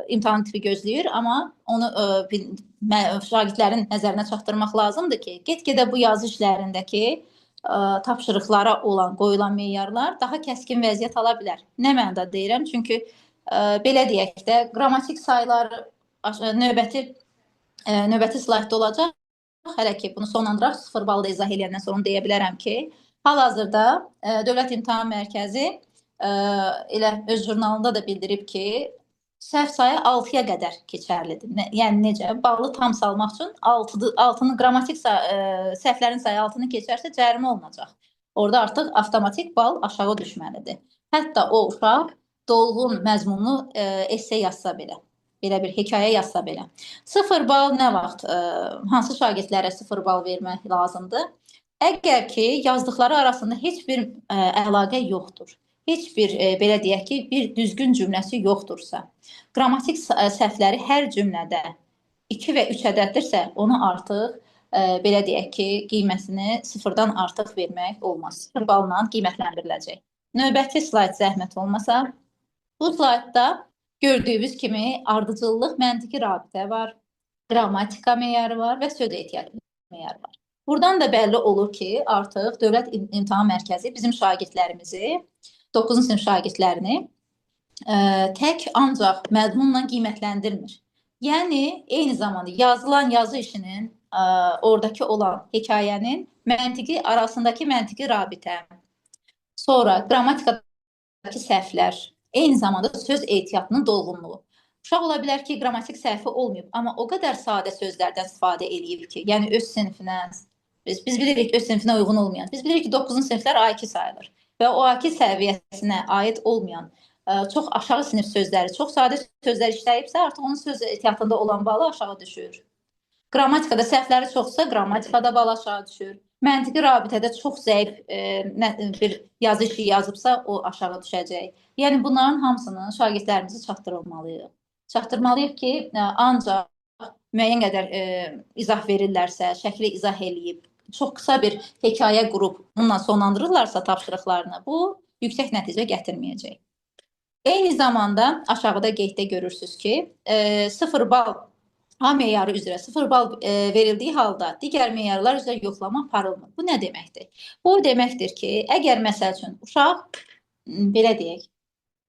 imtahan tipi gözləyir, amma onu şagirdlərin nəzərinə çatdırmaq lazımdır ki, get-gedə bu yazı işlərindəki tapşırıqlara olan, qoyulan meyarlar daha kəskin vəziyyət ala bilər. Nə mənada deyirəm? Çünki belə deyək də, qrammatik sayılar növbəti slaydda olacaq. Hələ ki, bunu sonlandıraq, 0 balda izah eləyəndən sonra deyə bilərəm ki, hal-hazırda Dövlət İmtahan Mərkəzi elə öz jurnalında da bildirib ki, səhv sayı 6-ya qədər keçərlidir. Yəni necə? Balı tam salmaq üçün 6-nı qrammatik səhvlərin sayı 6-nı keçərsə cərimə olunacaq. Orada artıq avtomatik bal aşağı düşməlidir. Hətta o uşaq dolğun məzmunlu esse yazsa belə, belə bir hekayə yazsa belə. 0 bal nə vaxt, hansı şagirdlərə 0 bal vermək lazımdır? Əgər ki, yazdıqları arasında heç bir əlaqə yoxdur, heç bir, belə deyək ki, bir düzgün cümləsi yoxdursa, qrammatik səhvləri hər cümlədə 2 və 3 ədəddirsə, onu artıq, belə deyək ki, qiyməsini 0-dan artıq vermək olmaz. 0 balla qiymətləndiriləcək. Növbəti slayd zəhmət olmasa, bu slaydda gördüyünüz kimi ardıcıllıq, məntiqi rabitə var, qrammatika meyarı var və söz ehtiyatı meyarı var. Buradan da bəlli olur ki, artıq Dövlət İmtahan Mərkəzi bizim şagirdlərimizi, 9-cu sinif şagirdlərini tək ancaq məzmunla qiymətləndirmir. Yəni, eyni zamanda yazılan yazı işinin, oradakı olan hekayənin məntiqi arasındakı məntiqi rabitə, sonra qrammatikadakı səhvlər, eyni zamanda söz ehtiyatının dolğunluğu. Uşaq ola bilər ki, qrammatik səhvi olmayıb, amma o qədər sadə sözlərdən istifadə edib ki, yəni öz sinfinə, biz bilirik öz sinfinə uyğun olmayan, biz bilirik ki, 9-cu siniflər A2 sayılır və o A2 səviyyəsinə aid olmayan, çox aşağı sinif sözləri, çox sadə sözlər işləyibsə, artıq onun söz ehtiyatında olan balı aşağı düşür. Qrammatikada səhvləri çoxsa, qrammatikada bal aşağı düşür. Məntiqi rabitədə çox zəif bir yazı işi yazıbsa, o aşağı düşəcək. Yəni, bunların hamısını şagirdlərimizi çatdırılmalıyıq. Çatdırmalıyıq ki, ancaq müəyyən qədər izah verirlərsə, şəkli izah eləyib, çox qısa bir hekayə qurub, bununla sonlandırırlarsa tapşırıqlarını, bu yüksək nəticə gətirməyəcək. Eyni zamanda aşağıda qeyddə görürsünüz ki, 0 bal A meyarı üzrə 0 bal verildiyi halda digər meyarlar üzrə yoxlama aparılmır. Bu nə deməkdir? Bu o deməkdir ki, əgər məsəl üçün uşaq belə deyək,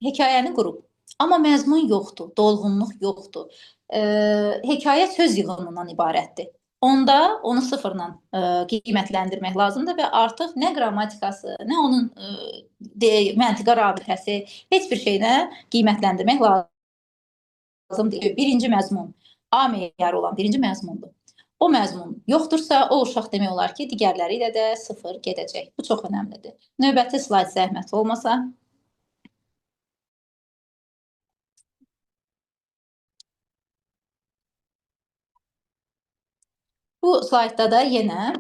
hekayəni qurub, amma məzmun yoxdur, dolğunluq yoxdur. Hekayə söz yığınından ibarətdir. Onda onu sıfırla qiymətləndirmək lazımdır və artıq nə qrammatikası, nə onun məntiqə rabitəsi, heç bir şeylə qiymətləndirmək lazım deyil. Birinci məzmun A meyarı olan birinci məzmundur. O məzmun yoxdursa, o uşaq demək olar ki, digərləri ilə də sıfır gedəcək. Bu çox önəmlidir. Növbəti slayd zəhmət olmasa. Bu slaydda da yenə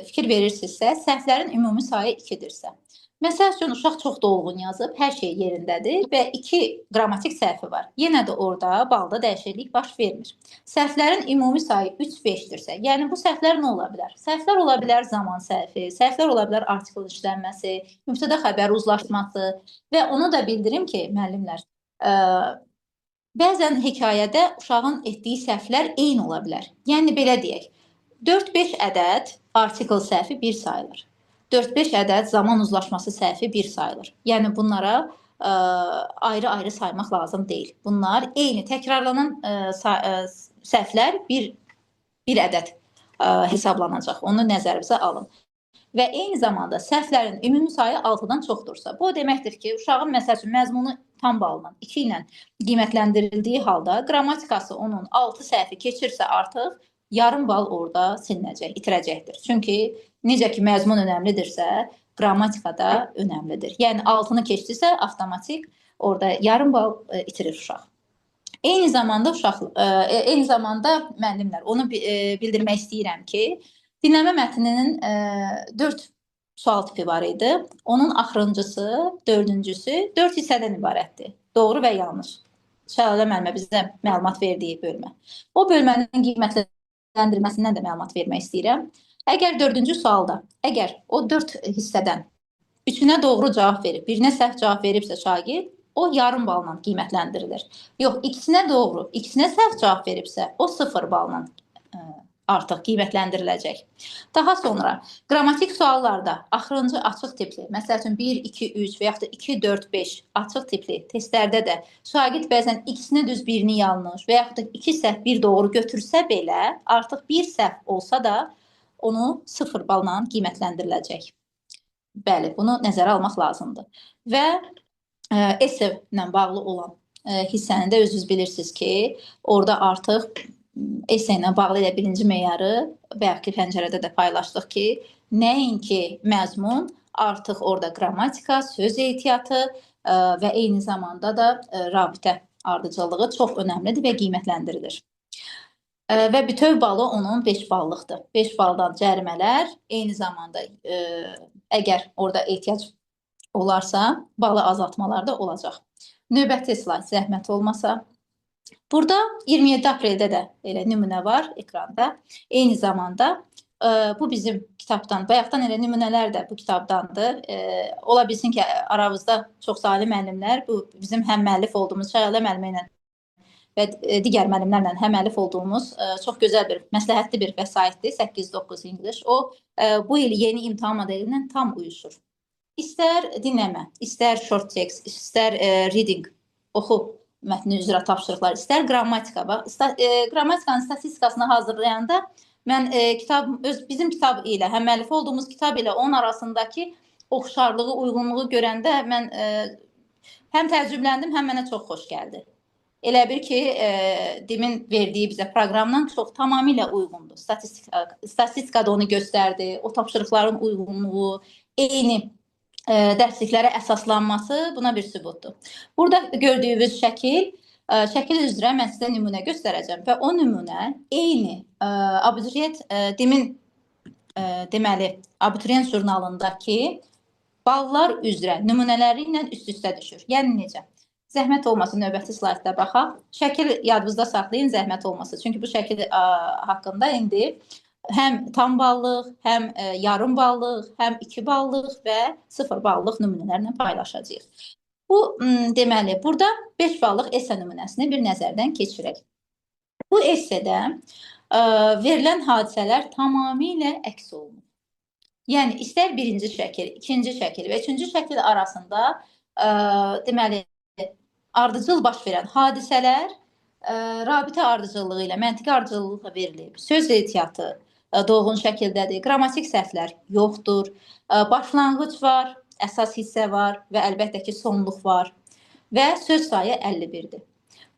fikir verirsinizsə, səhvlərin ümumi sayı 2-dirsə. Məsəl üçün, uşaq çox dolğun yazıb, hər şey yerindədir və 2 qrammatik səhvi var. Yenə də orada balda dəyişiklik baş vermir. Səhvlərin ümumi sayı 3-5-dirsə, yəni bu səhvlər nə ola bilər? Səhvlər ola bilər zaman səhvi, səhvlər ola bilər artiklın işlənməsi, mübtəda xəbər uzlaşması və onu da bildirim ki, müəllimlər, bəzən hekayədə uşağın etdiyi səhvlər eyni ola bilər. Yəni belə deyək, 4-5 ədəd artikl səhvi 1 sayılır. 4-5 ədəd zaman uzlaşması səhvi 1 sayılır. Yəni bunlara ayrı-ayrı saymaq lazım deyil. Bunlar eyni təkrarlanan səhvlər bir ədəd hesablanacaq. Onu nəzərinizə alın. Və eyni zamanda səhvlərin ümumi sayı 6-dan çoxdursa, bu o deməkdir ki, uşağın məsəl üçün məzmunu tam balla 2 ilə qiymətləndirildiyi halda qrammatikası onun 6 səhvi keçirsə artıq yarım bal orada silinəcək, itirəcəkdir. Çünki necə ki məzmun önəmlidirsə, qrammatika da önəmlidir. Yəni 6-nı keçdisə, avtomatik orada yarım bal itirir uşaq. Eyni zamanda müəllimlər, onu bildirmək istəyirəm ki, dinləmə mətninin 4 sual tipi var idi. Onun axırıncısı, dördüncüsü 4 hissədən ibarətdir. Doğru və yanlış. Şəlalə müəllimə bizə məlumat verdiyi bölmə. O bölmənin qiymətləndirməsindən də məlumat vermək istəyirəm. Əgər 4-cü sualda, əgər o 4 hissədən 3-ünə doğru cavab verib, birinə səhv cavab veribsə şagird, o yarım balla qiymətləndirilir. Yox, ikisinə doğru, ikisinə səhv cavab veribsə, o 0 balla artıq qiymətləndiriləcək. Daha sonra qrammatik suallarda axırıncı açıq tipli, məsəl üçün 1, 2, 3 və yaxud da 2, 4, 5 açıq tipli testlərdə də şagird bəzən ikisini düz, birini yanlış və yaxud da 2 səhv, 1 doğru götürsə belə, artıq 1 səhv olsa da onu 0 balla qiymətləndiriləcək. Bəli, bunu nəzərə almaq lazımdır. Və essay ilə bağlı olan hissəni də özünüz bilirsiniz ki, orada artıq essay ilə bağlı ilə birinci meyarı bəlkə pəncərədə də paylaşdıq ki, nəinki məzmun, artıq orada qrammatika, söz ehtiyatı və eyni zamanda da rabitə ardıcıllığı çox önəmlidir və qiymətləndirilir. Və bütöv balı onun 5 ballıqdır. 5 baldan cərimələr, eyni zamanda əgər orada ehtiyac olarsa, balı azaltmalar da olacaq. Növbəti slayd zəhmət olmasa. Burada 27 apreldə də elə nümunə var ekranda. Eyni zamanda bu bizim kitabdan, bayaqdan elə nümunələr də bu kitabdandır. Ola bilsin ki, aramızda çox saylı müəllimlər, bu bizim həm müəllif olduğumuz Şəlalə müəllimə ilə və digər müəllimlərlə həməlif olduğumuz çox gözəl bir, məsləhətli bir vəsaitdir, 8-9 English. O, bu il yeni imtahan modeli ilə tam uyuşur. İstər dinləmə, istər short text, istər reading, oxu mətni üzrə tapşırıqlar, istər qrammatika. Qrammatikanın statistikasını hazırlayanda mən bizim kitab ilə, həməlif olduğumuz kitab ilə onun arasındakı oxşarlığı, uyğunluğu görəndə mən həm təəccübləndim, həm mənə çox xoş gəldi. Elə bir ki, demin verdiyi bizə proqramdan çox tamamilə uyğundur. Statistikada onu göstərdi, o tapşırıqların uyğunluğu, eyni dərsliklərə əsaslanması buna bir sübutdur. Burada gördüyünüz şəkil üzrə mən sizə nümunə göstərəcəm və o nümunə eyni abituriyent, deməli, abituriyent jurnalındakı ballar üzrə nümunələri ilə üst-üstə düşür. Yəni necə? Zəhmət olmasın, növbəti slaydda baxaq. Şəkil yadınızda saxlayın, zəhmət olmasın. Çünki bu şəkil haqqında indi həm tam ballıq, həm yarım ballıq, həm 2 ballıq və 0 ballıq nümunələrlə paylaşacağıq. Bu, deməli, burada 5 ballıq essay nümunəsini bir nəzərdən keçirək. Bu essedə verilən hadisələr tamamilə əks olunur. Yəni istər birinci şəkil, ikinci şəkil və üçüncü şəkil arasında deməli ardıcıl baş verən hadisələr rabitə ardıcıllığı ilə, məntiqi ardıcıllıqla verilib. Söz ehtiyatı dolğun şəkildədir. Qrammatik səhvlər yoxdur. Başlanğıc var, əsas hissə var və əlbəttə ki, sonluq var və söz sayı 51-dir.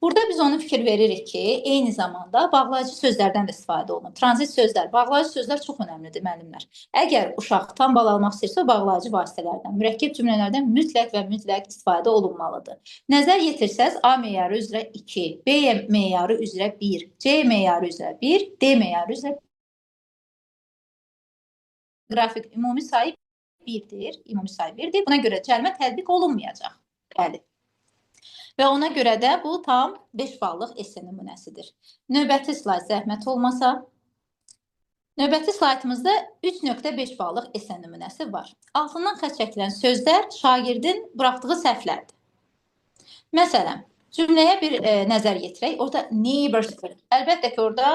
Burada biz onu fikir veririk ki, eyni zamanda bağlayıcı sözlərdən də istifadə olunur. Tranzit sözlər, bağlayıcı sözlər çox önəmlidir müəllimlər. Əgər uşaq tam bal almaq istəyirsə, bağlayıcı vasitələrdən, mürəkkəb cümlələrdən mütləq və mütləq istifadə olunmalıdır. Nəzər yetirsəz, A meyarı üzrə 2, B meyarı üzrə 1, C meyarı üzrə 1, D meyarı üzrə 1. Qrafik ümumi sayı 1-dir. Ümumi sayı 1-dir. Buna görə cərimə tətbiq olunmayacaq. Bəli. Və ona görə də bu tam 5 ballıq esse nümunəsidir. Növbəti slayd zəhmət olmasa. Növbəti slaydımızda 3.5 ballıq esse nümunəsi var. Altından xətt çəkilən sözlər şagirdin buraxdığı səhvlərdir. Məsələn, cümləyə bir nəzər yetirək. Orada neighbors. Əlbəttə ki, orada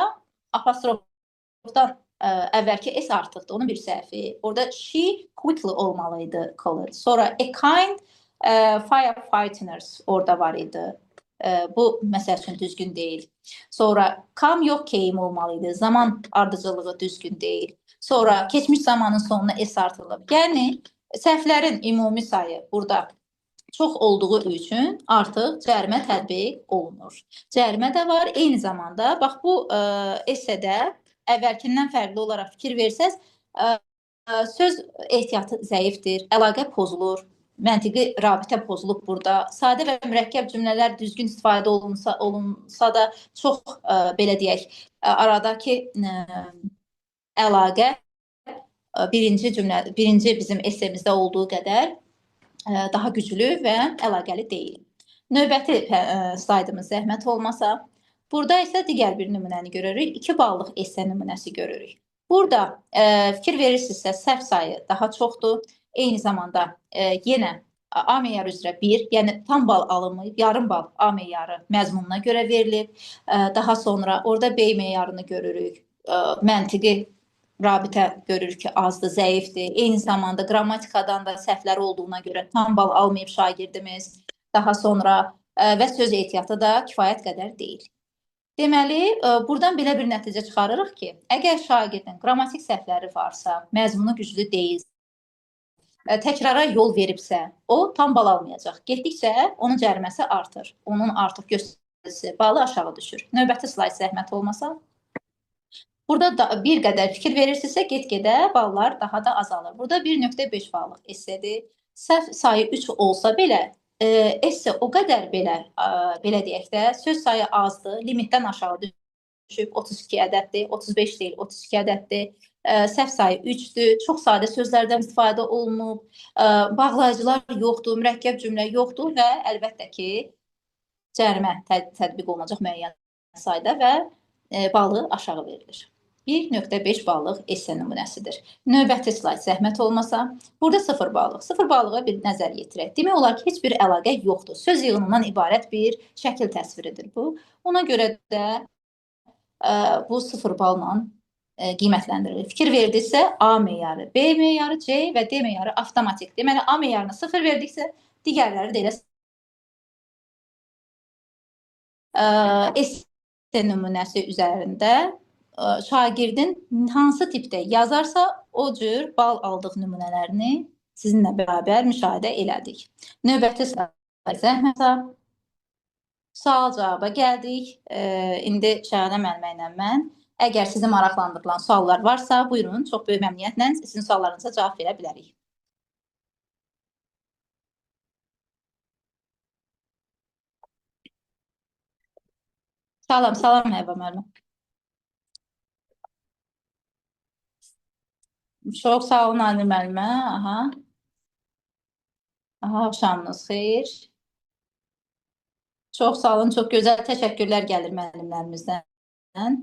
apostrofdan əvvəlki s artıqdır. Onun bir səhvi. Orada she quickly olmalıydı. Sonra a kind firefighters orada var idi. Bu məsəl üçün düzgün deyil. Sonra come yox came olmalıydı. Zaman ardıcılığı düzgün deyil. Sonra keçmiş zamanın sonuna s artırılıb. Yəni səhvlərin ümumi sayı burada çox olduğu üçün artıq cərimə tətbiq olunur. Cərimə də var. Eyni zamanda bax bu essedə əvvəlkindən fərqli olaraq fikir versəz, söz ehtiyatı zəifdir, əlaqə pozulur. Məntiqi rabitə pozulub burada. Sadə və mürəkkəb cümlələr düzgün istifadə olunsa da çox belə deyək, aradakı əlaqə birinci bizim essemizdə olduğu qədər daha güclü və əlaqəli deyil. Növbəti slaydımız zəhmət olmasa. Burada isə digər bir nümunəni görürük. 2 ballıq esse nümunəsi görürük. Burada fikir verirsinizsə səhv sayı daha çoxdur. Eyni zamanda yenə A meyarı üzrə 1, yəni tam bal alınmayıb, yarım bal A meyarı məzmununa görə verilib. Daha sonra orada B meyarını görürük. Məntiqi rabitə görürük ki, azdır, zəifdir. Eyni zamanda qrammatikadan da səhvlər olduğuna görə tam bal almayıb şagirdimiz. Daha sonra və söz ehtiyatı da kifayət qədər deyil. Deməli, buradan belə bir nəticə çıxarırıq ki, əgər şagirdin qrammatik səhvləri varsa, məzmunu güclü deyilsə, təkrara yol veribsə, o tam bal almayacaq. Getdikcə onun cəriməsi artır. Onun artıq göstəricisi balı aşağı düşür. Növbəti slayd zəhmət olmasa. Burada da bir qədər fikir verirsinizsə, get-gedə ballar daha da azalır. Burada 1.5 ballıq essedir. Səhv sayı 3 olsa belə, esse o qədər belə deyək də, söz sayı azdır, limitdən aşağı düşüb 32 ədəddir, 35 deyil, 32 ədəddir. Səhv sayı 3-dür, çox sadə sözlərdən istifadə olunub, bağlayıcılar yoxdur, mürəkkəb cümlə yoxdur və əlbəttə ki, cərimə tətbiq olunacaq müəyyən sayda və balı aşağı verilir. 1.5 ballıq esse nümunəsidir. Növbəti slayd zəhmət olmasa, burada 0 ballıq. 0 ballığa bir nəzər yetirək. Demək olar ki, heç bir əlaqə yoxdur. Söz yığınından ibarət bir şəkil təsviridir bu. Ona görə də bu 0 balla qiymətləndirilir. Fikir verdiksə A meyarı, B meyarı, C və D meyarı avtomatik. Deməli, A meyarına 0 verdiksə, digərləri də elə esse nümunəsi üzərində şagirdin hansı tipdə yazarsa, o cür bal aldıq nümunələrini sizinlə bərabər müşahidə elədik. Növbəti slayd zəhmətə. Sual cavaba gəldik. İndi Şəhanə müəllimə ilə mən. Əgər sizi maraqlandırılan suallar varsa, buyurun, çox böyük məmnuniyyətlə sizin suallarınıza cavab verə bilərik. Salam, Həybə müəllim. Çox sağ olun, Ali müəllimə. Axşamınız xeyir. Çox sağ olun, çox gözəl təşəkkürlər gəlir müəllimlərimizdən.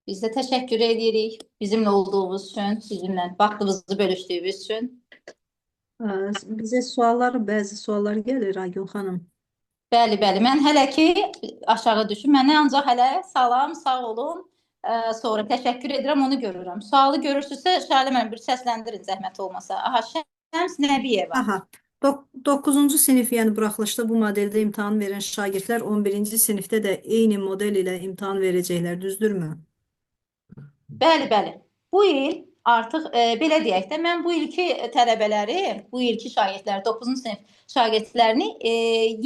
Biz də təşəkkür edirik bizimlə olduğunuz üçün, bizimlə vaxtınızı bölüşdüyünüz üçün. Bizə bəzi suallar gəlir Aygün xanım. Bəli, bəli. Mən hələ ki aşağı düşüm. Mənə ancaq hələ salam, sağ olun. Sonra təşəkkür edirəm, onu görürəm. Sualı görürsünüzsə, Şalə müəllim bir səsləndirin zəhmət olmasa. Aha, Şəms Nəbiyeva. Aha. 9-cu sinif, yəni buraxılışda bu modeldə imtahan verən şagirdlər 11-ci sinifdə də eyni model ilə imtahan verəcəklər, düzdürmü? Bəli, bəli. Bu il artıq belə deyək də, mən bu ilki tələbələri, bu ilki şagirdlər, 9-cu sinif şagirdlərini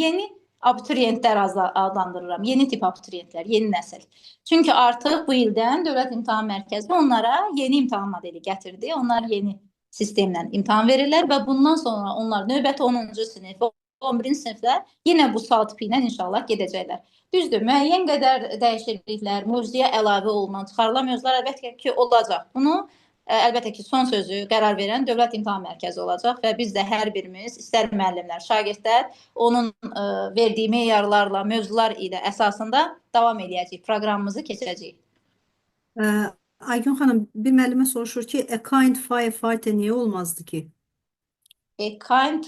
yeni abituriyentlər adlandırıram. Yeni tip abituriyentlər, yeni nəsil. Çünki artıq bu ildən Dövlət İmtahan Mərkəzi onlara yeni imtahan modeli gətirdi. Onlar yeni sistemlə imtahan verirlər və bundan sonra onlar növbəti 10-cu sinif, 11-ci sinifdə yenə bu sual tipi ilə inşallah gedəcəklər. Düzdür, müəyyən qədər dəyişikliklər, mövzuya əlavə olunan, çıxarılan mövzular əlbəttə ki, olacaq. Bunu əlbəttə ki, son sözü qərar verən Dövlət İmtahan Mərkəzi olacaq və biz də hər birimiz, istər müəllimlər, şagirdlər, onun verdiyi meyarlarla, mövzular ilə əsasında davam edəcəyik, proqramımızı keçəcəyik. Aygün xanım, bir müəllimə soruşur ki, a kind firefighter niyə olmazdı ki? Kind,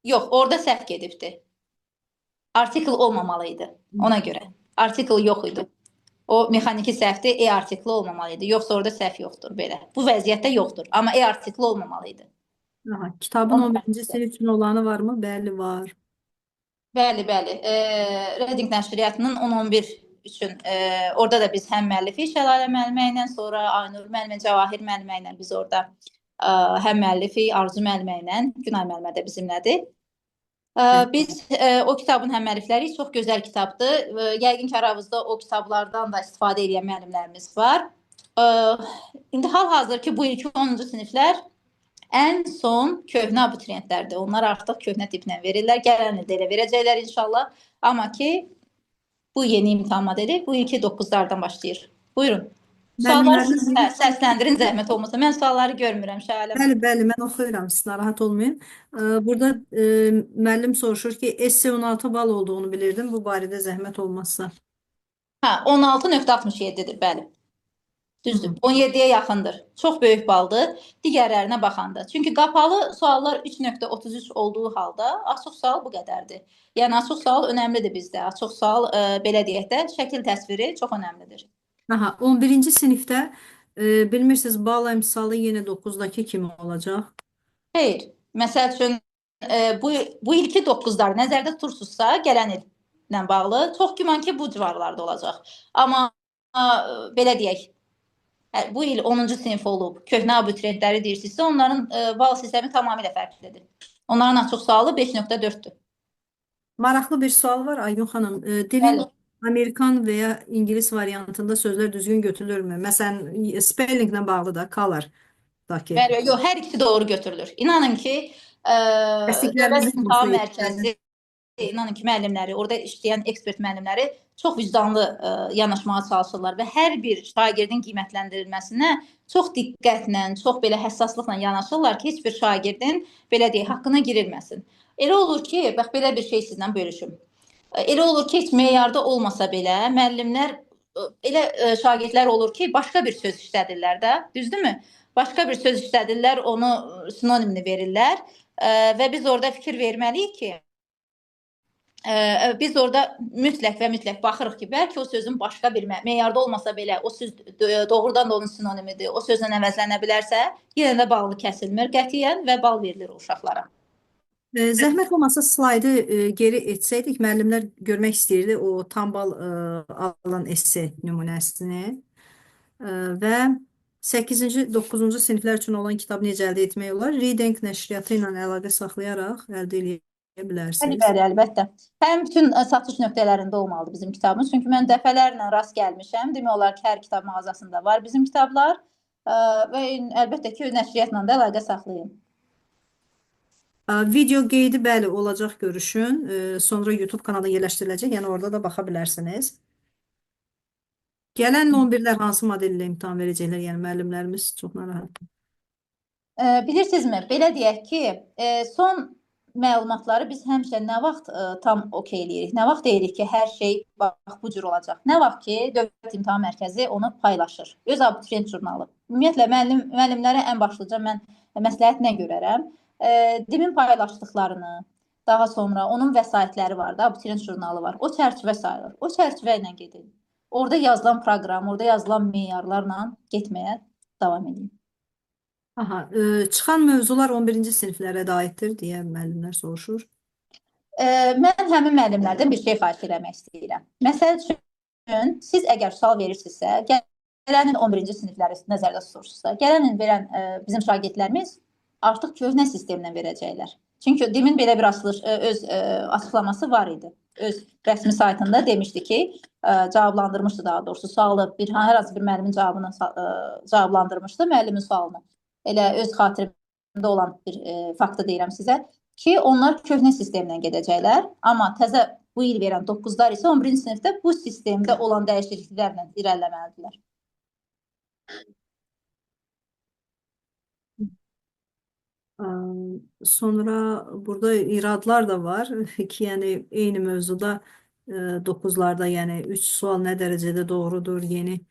yox, orada səhv gedibdi. Artikel olmamalıydı ona görə. Artikel yox idi. O mexaniki səhvdir, artikli olmamalıydı. Yoxsa orada səhv yoxdur belə. Bu vəziyyətdə yoxdur, amma artikli olmamalıydı. Aha, kitabın 11-ci sinif üçün olanı varmı? Bəli, var. Bəli, bəli. Reading nəşriyyatının 10-11 üçün orada da biz həm müəllifi Şəlalə müəllimə ilə, sonra Aynur müəllimə, Cavahir müəllimə ilə biz orada həm müəllifi Arzu müəllimə ilə, Günay müəllimə də bizimlədir. Biz o kitabın həmməlifləri çox gözəl kitabdır. Yəqin ki, aramızda o kitablardan da istifadə edən müəllimlərimiz var. İndi hal-hazır ki, bu ilki 10-cu siniflər ən son köhnə abituriyentlərdir. Onlar artıq köhnə tiplə verirlər. Gələn ildə elə verəcəklər inşallah. Amma ki, bu yeni imtahan modeli bu ilki 9-lardan başlayır. Buyurun. Sualları səsləndirin zəhmət olmasa. Mən sualları görmürəm Şalə. Bəli, bəli, mən oxuyuram, siz narahat olmayın. Burada müəllim soruşur ki, esse 16 bal olduğunu bilirdim, bu barədə zəhmət olmazsa. 16.67-dir, bəli. Düzdür, 17-yə yaxındır. Çox böyük baldır digərlərinə baxanda. Çünki qapalı suallar 3.33 olduğu halda açıq sual bu qədərdir. Yəni açıq sual önəmlidir bizdə. Açıq sual, belə deyək də, şəkil təsviri çox önəmlidir. Aha, 11-ci sinifdə bilmirsiniz, bal əmsalı yenə 9-dakı kimi olacaq. Xeyr, məsəl üçün bu ilki 9-lar nəzərdə tutursunuzsa, gələn illə bağlı çox güman ki, bu civarlarda olacaq. Amma belə deyək, bu il 10-cu sinif olub, köhnə abituriyentləri deyirsinizsə, onların bal sistemi tamamilə fərqlidir. Onların açıq sualı 5.4-dür. Maraqlı bir sual var Aygün xanım. Dilin Amerikan və ya İngilis variantında sözlər düzgün götürülürmü? Məsələn, spellinglə bağlı da, color-dakı. Bəli, yox, hər ikisi doğru götürülür. İnanın ki, Dövlət İmtahan Mərkəzi, inanın ki, müəllimləri, orada işləyən ekspert müəllimləri çox vicdanlı yanaşmağa çalışırlar və hər bir şagirdin qiymətləndirilməsinə çox diqqətlə, çox belə həssaslıqla yanaşırlar ki, heç bir şagirdin, belə deyək, haqqına girilməsin. Elə olur ki, bax, belə bir şey sizlə bölüşüm. Elə olur ki, heç meyarda olmasa belə, müəllimlər, elə şagirdlər olur ki, başqa bir söz işlədirlər də, düzdürmü? Başqa bir söz işlədirlər, onu sinonimini verirlər və biz orada fikir verməliyik ki, biz orada mütləq və mütləq baxırıq ki, bəlkə o sözün başqa bir meyarda olmasa belə, o söz doğrudan da onun sinonimidir, o sözlə əvəzlənə bilərsə, yenə də balı kəsilmir qətiyyən və bal verilir uşaqlara. Zəhmət olmasa slaydı geri etsəydik, müəllimlər görmək istəyirdi o tam bal alan esse nümunəsini və 8-ci, 9-cu siniflər üçün olan kitabı necə əldə etmək olar? Reading nəşriyyatı ilə əlaqə saxlayaraq əldə edə bilərsiniz. Bəli, əlbəttə. Həm bütün satış nöqtələrində olmalıdır bizim kitabımız. Çünki mən dəfələrlə rast gəlmişəm. Demək olar ki, hər kitab mağazasında var bizim kitablar və əlbəttə ki, nəşriyyatla da əlaqə saxlayın. Video qeydi bəli olacaq görüşün. Sonra YouTube kanalına yerləşdiriləcək. Yəni orada da baxa bilərsiniz. Gələn 11-lər hansı modellə imtahan verəcəklər? Yəni müəllimlərimiz çox narahat. Bilirsinizmi? Belə deyək ki, son məlumatları biz həmişə nə vaxt tam okey eləyirik, nə vaxt deyirik ki, hər şey bax bu cür olacaq. Nə vaxt ki, Dövlət İmtahan Mərkəzi onu paylaşır. Öz abituriyent jurnalı. Ümumiyyətlə müəllimlərə ən başlıca mən məsləhət nə görərəm? Demin paylaşdıqlarını, Daha sonra onun vəsaitləri var da, abituriyent jurnalı var. O çərçivə sayılır. O çərçivə ilə gedin. Orada yazılan proqram, orada yazılan meyarlarla getməyə davam edin. Aha, çıxan mövzular 11-ci siniflərə də aiddir deyə müəllimlər soruşur. Mən həmin müəllimlərdən bir şey xahiş etmək istəyirəm. Məsəl üçün, siz əgər sual verirsinizsə, gələn il 11-ci sinifləri nəzərdə tutursunuzsa, gələn il verən bizim şagirdlərimiz artıq köhnə sistemlə verəcəklər. Çünki DİM-in belə bir öz açıqlaması var idi. Öz rəsmi saytında demişdi ki, cavablandırmışdı daha doğrusu sualı hər hansı bir müəllimin cavabını cavablandırmışdı, müəllimin sualını. Elə öz xatirimdə olan bir faktı deyirəm sizə ki, onlar köhnə sistemlə gedəcəklər, amma təzə bu il verən 9-lar isə 11-ci sinifdə bu sistemdə olan dəyişikliklərlə irəliləməlidirlər. Sonra burada iradlar da var ki, yəni eyni mövzuda 9-larda, yəni 3 sual nə dərəcədə doğrudur, yeni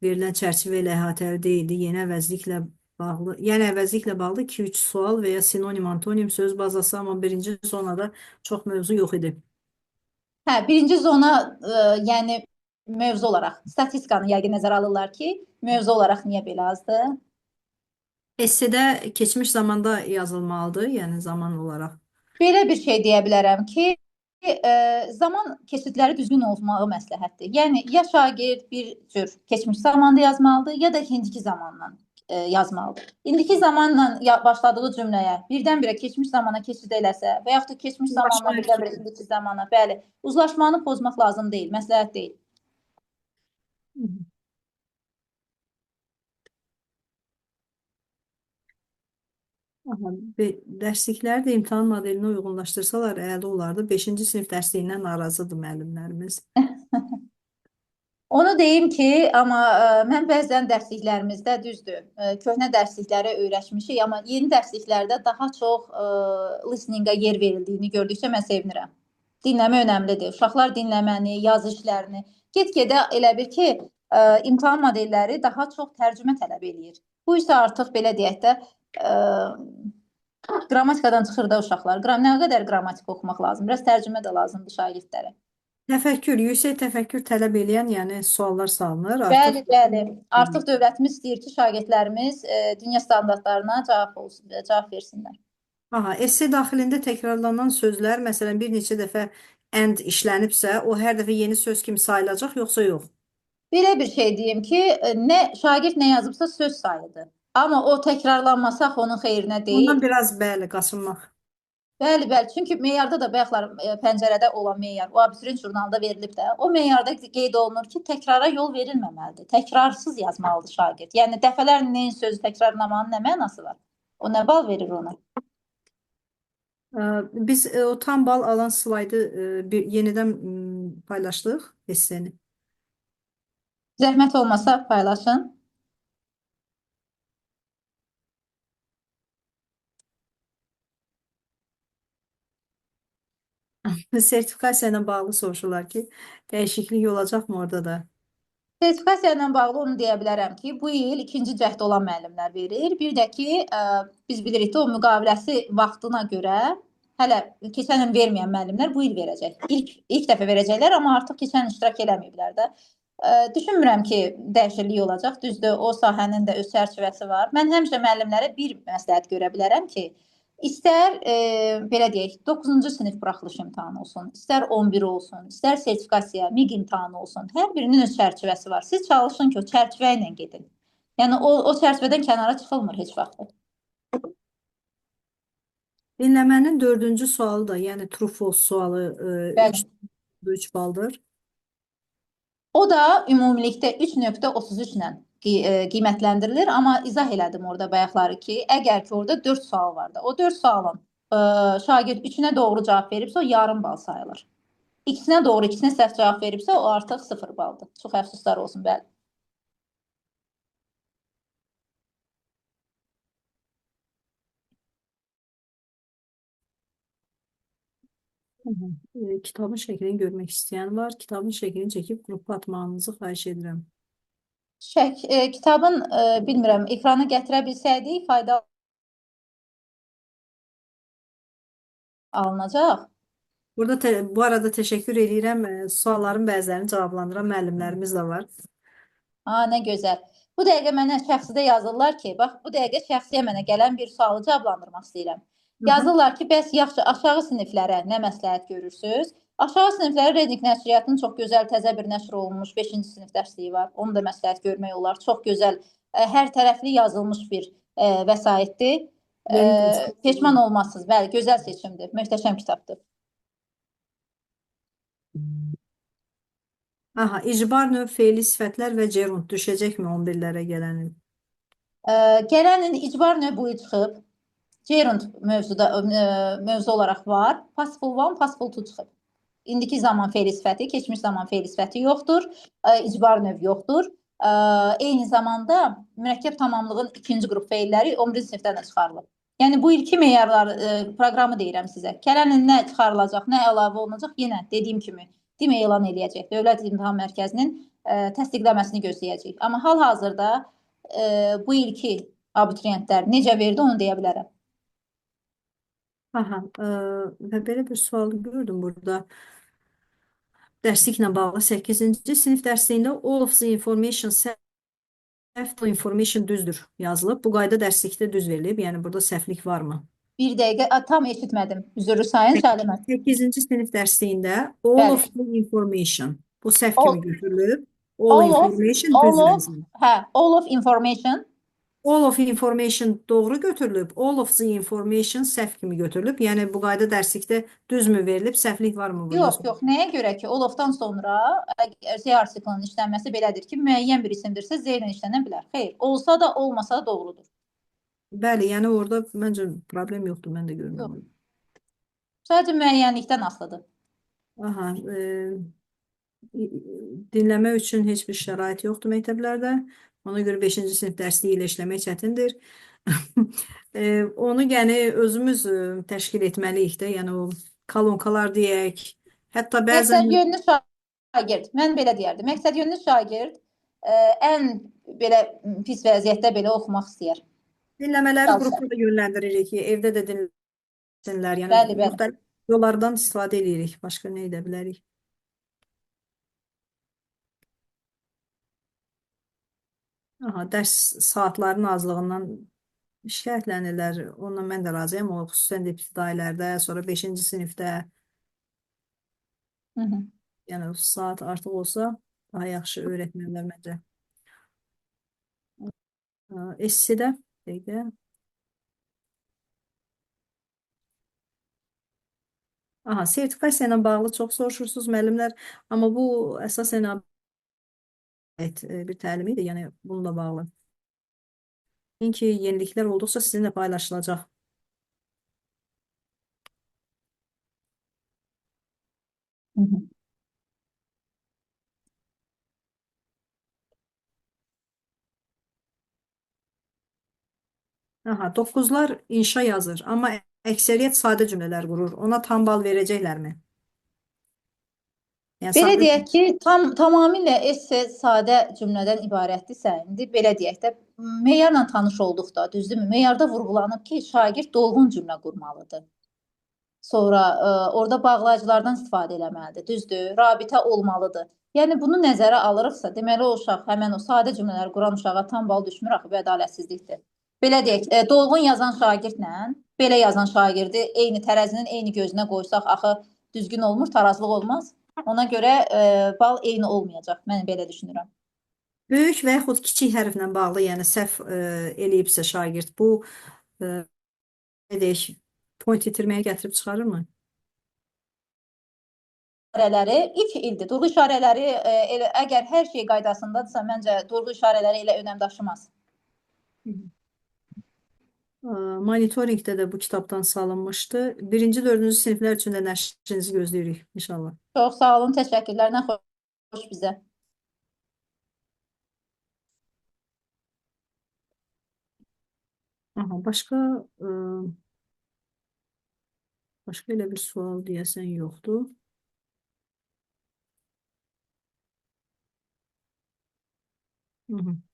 verilən çərçivə ilə əhatəli deyildi, yeni əvəzliklə bağlı, yəni əvəzliklə bağlı 2-3 sual və ya sinonim, antonim söz bazası, amma birinci zonada çox mövzu yox idi. Hə, birinci zona yəni mövzu olaraq statistikanı yəqin nəzərə alırlar ki, mövzu olaraq niyə belə azdır? Essedə keçmiş zamanda yazılmalıdır, yəni zaman olaraq. Belə bir şey deyə bilərəm ki, zaman keçidləri düzgün olmağı məsləhətdir. Yəni ya şagird bir cür keçmiş zamanda yazmalıdır, ya da indiki zamanla yazmalıdır. İndiki zamanla başladığı cümləyə birdən-birə keçmiş zamana keçid eləsə və yaxud da keçmiş zamanla birdən-birə indiki zamana, bəli, uzlaşmanı pozmaq lazım deyil, məsləhət deyil. Aha, dərslikləri də imtahan modelinə uyğunlaşdırsalar əla olardı. 5-ci sinif dərsliyindən narazıdır müəllimlərimiz. Onu deyim ki, amma mən bəzən dərsliklərimizdə düzdür, köhnə dərslikləri öyrəşmişik, amma yeni dərsliklərdə daha çox listening-ə yer verildiyini gördükcə mən sevinirəm. Dinləmə önəmlidir. Uşaqlar dinləməni, yazı işlərini get-gedə elə bir ki, imtahan modelləri daha çox tərcümə tələb eləyir. Bu isə artıq belə deyək də qrammatikadan çıxır da uşaqlar. Nə qədər qrammatika oxumaq lazım? Biraz tərcümə də lazımdır şagirdlərə. Təfəkkür, yüksək təfəkkür tələb eləyən, yəni suallar salınır. Bəli, bəli. Artıq dövlətimiz istəyir ki, şagirdlərimiz dünya standartlarına cavab versinlər. Aha, esse daxilində təkrarlanan sözlər, məsələn, bir neçə dəfə and işlənibsə, o hər dəfə yeni söz kimi sayılacaq, yoxsa yox? Belə bir şey deyim ki, şagird nə yazıbsa söz sayıdır. Amma o təkrarlanmasaq onun xeyrinə deyil. Ondan biraz bəli, qaçınmaq. Bəli, bəli. Çünki meyarda da bayaqlar pəncərədə olan meyar, o abituriyent jurnalında verilib də, o meyarda qeyd olunur ki, təkrara yol verilməməlidir. Təkrarsız yazmalıdır şagird. Yəni dəfələrlə eyni sözü təkrarlamanın nə mənası var? O nə bal verir ona? Biz o tam bal alan slaydı yenidən paylaşdıq esseni. Zəhmət olmasa paylaşın. Sertifikasiya ilə bağlı soruşurlar ki, dəyişiklik olacaqmı orada da? Sertifikasiya ilə bağlı onu deyə bilərəm ki, bu il 2-ci cəhd olan müəllimlər verir. Bir də ki, biz bilirik ki, o müqaviləsi vaxtına görə hələ keçən il verməyən müəllimlər bu il verəcək. İlk dəfə verəcəklər, amma artıq keçən il iştirak eləməyiblər də. Düşünmürəm ki, dəyişiklik olacaq. Düzdür, o sahənin də öz çərçivəsi var. Mən həmişə müəllimlərə bir məsləhət görə bilərəm ki, İstər belə deyək, 9-cu sinif buraxılış imtahanı olsun, istər 11 olsun, istər sertifikasiya, MİQ imtahanı olsun, hər birinin öz çərçivəsi var. Siz çalışın ki, o çərçivə ilə gedin. Yəni o çərçivədən kənara çıxılmır heç vaxt. Dinləmənin 4-cü sualı da, yəni true false sualı 3 baldır. O da ümumilikdə 3.33 ilə qiymətləndirilir, amma izah elədim orada bayaqları ki, əgər ki orada 4 sual var da, o 4 sualın şagird 3-ünə doğru cavab veribsə, o yarım bal sayılır. İkisinə doğru, ikisinə səhv cavab veribsə, o artıq 0 baldır. Çox əfsuslar olsun, bəli. Kitabın şəklini görmək istəyən var. Kitabın şəklini çəkib qrupa atmağınızı xahiş edirəm. Kitabın, bilmirəm, ekrana gətirə bilsəydik faydalı alınacaq. Burada bu arada təşəkkür edirəm. Sualların bəzilərini cavablandıran müəllimlərimiz də var. Nə gözəl. Bu dəqiqə mənə şəxsidə yazırlar ki, bax bu dəqiqə şəxsiyə mənə gələn bir sualı cavablandırmaq istəyirəm. Yazırlar ki, bəs yaxşı aşağı siniflərə nə məsləhət görürsüz? Aşağı siniflərə Reading nəşriyyatının çox gözəl təzə bir nəşr olunmuş 5-ci sinif dərsliyi var. Onu da məsləhət görmək olar. Çox gözəl, hər tərəfli yazılmış bir vəsaitdir. Peşman olmazsınız. Bəli, gözəl seçimdir. Möhtəşəm kitabdır. Aha, icbar növ, fe'li sifətlər və gerund düşəcəkmi 11-lərə gələnin? Gələnin icbar növ buyu çıxıb. Gerund mövzu olaraq var. Passive one, passive two çıxıb. İndiki zaman fe'li sifəti, keçmiş zaman fe'li sifəti yoxdur. İcbar növ yoxdur. Eyni zamanda mürəkkəb tamamlığın ikinci qrup fe'lləri 11-ci sinifdən də çıxarılıb. Yəni bu ilki meyarlar proqramı deyirəm sizə. Gələnin nə çıxarılacaq, nə əlavə olunacaq, yenə dediyim kimi DİME elan eləyəcək. Dövlət İmtahan Mərkəzinin təsdiqləməsini gözləyəcək. Amma hal-hazırda bu ilki abituriyentlər necə verdi, onu deyə bilərəm. Aha, və belə bir sual gördüm burada. Dərsliklə bağlı 8-ci sinif dərsliyində all of the information information düzdür yazılıb. Bu qayda dərslikdə düz verilib. Yəni burada səhvlik varmı? Bir dəqiqə, tam eşitmədim. Üzrlü sayın Səlimə. 8-ci sinif dərsliyində Bəli. all of the information. Bu səhv kimi götürülüb. All of information düz yazılıb. All of information. All of information doğru götürülüb. All of the information səhv kimi götürülüb. Yəni bu qayda dərslikdə düzmü verilib, səhvlik varmı burada? Yox. Nəyə görə ki, all of-dan sonra Z artiklının işlənməsi belədir ki, müəyyən bir isimdirsə Z ilə işlənə bilər. Xeyr, olsa da, olmasa da doğrudur. Bəli, yəni orada məncə problem yoxdur, mən də görmürəm. Sadəcə müəyyənlikdən asılıdır. Aha, dinləmə üçün heç bir şərait yoxdur məktəblərdə. Ona görə 5-ci sinif dərsliyi ilə işləmək çətindir. Onu yəni özümüz təşkil etməliyik də, yəni o kolonkalar deyək. Hətta bəzən Məqsədyönlü şagird, mən belə deyərdim. Məqsədyönlü şagird ən belə pis vəziyyətdə belə oxumaq istəyər. dinləmələri qrupda da yönləndiririk ki, evdə də dinləsinlər. Yəni Bəli. müxtəlif yollardan istifadə edirik. Başqa nə edə bilərik? Aha, dərs saatlarının azlığından şikayətlənirlər. Ondan mən də razıyam. O xüsusən də ibtidailərdə, sonra 5-ci sinifdə. Yəni o saat artıq olsa daha yaxşı öyrətmirlər məncə. SC-də dəqiqə. Aha, sertifikasiya ilə bağlı çox soruşursunuz müəllimlər, amma bu əsasən bir təlimidir, yəni bununla bağlı. Çünki yeniliklər olduqca sizinlə paylaşılacaq. Aha, 9'lar inşa yazır, amma əksəriyyət sadə cümlələr qurur. Ona tam bal verəcəklərmi? Yəni Belə sadə deyək ki, tamamilə esse sadə cümlədən ibarətdirsə, indi belə deyək də, meyarla tanış olduqda, düzdürmü? Meyarda vurğulanıb ki, şagird dolğun cümlə qurmalıdır. Sonra orada bağlayıcılardan istifadə eləməlidir, düzdür? Rabitə olmalıdır. Yəni bunu nəzərə alırıqsa, deməli o uşaq həmən o sadə cümlələr quran uşağa tam bal düşmür, axı bu ədalətsizlikdir. Belə deyək, dolğun yazan şagirdlə belə yazan şagirdi eyni tərəzinin eyni gözünə qoysaq, axı düzgün olmur, tarazlıq olmaz. Ona görə bal eyni olmayacaq. Mən belə düşünürəm. böyük və yaxud kiçik hərflə bağlı, yəni səhv eləyibsə şagird, bu deyək, point itirməyə gətirib çıxarırmı? İşarələri ilk ildir. Durğu işarələri əgər hər şey qaydasındadırsa, məncə durğu işarələri elə önəm daşımaz. Monitoringdə də bu kitabdan salınmışdı. 1-ci, 4-cü siniflər üçün də nəşrinizi gözləyirik inşallah. Çox sağ olun, təşəkkürlər. Nə xoş bizə. Aha, başqa elə bir sual deyəsən yoxdur.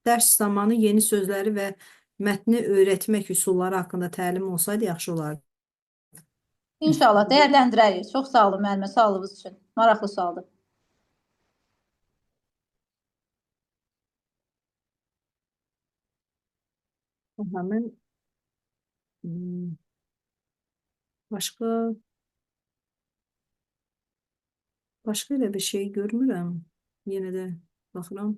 Dərs zamanı yeni sözləri və mətni öyrətmək üsulları haqqında təlim olsaydı yaxşı olardı. İnşallah dəyərləndirərik. Çox sağ olun müəllimə, sağlığınız üçün. Maraqlı sualdır. Aha, mən hmm, başqa başqa elə bir şey görmürəm. Yenə də baxıram.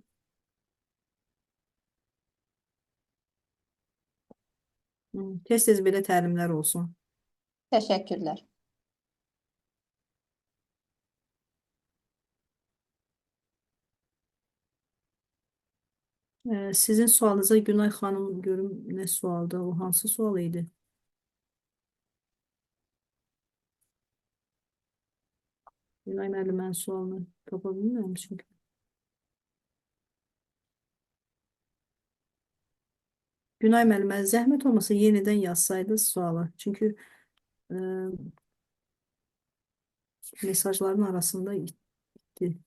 Tez-tez belə təlimlər olsun. Təşəkkürlər. Sizin sualınıza Günay xanım görüm nə sualdı? O hansı sual idi? Günay müəllimənin sualını tapa bilmirəm çünki. Günay müəllimə, zəhmət olmasa yenidən yazsaydınız sualı. Çünki e, mesajların arasında itdi.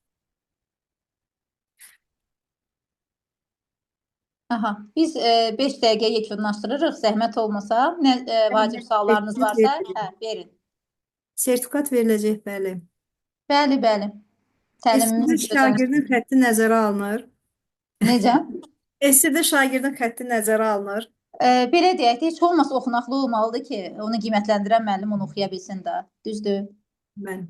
Aha, biz 5 dəqiqə yekunlaşdırırıq. Zəhmət olmasa, nə vacib suallarınız varsa, verin. Sertifikat veriləcək, bəli. Bəli, bəli. Esirdə şagirdin xətti nəzərə alınır. Necə? Esirdə şagirdin xətti nəzərə alınır. Belə deyək, heç olmasa oxunaqlı olmalıdır ki, onu qiymətləndirən müəllim onu oxuya bilsin də. Düzdür? Mən.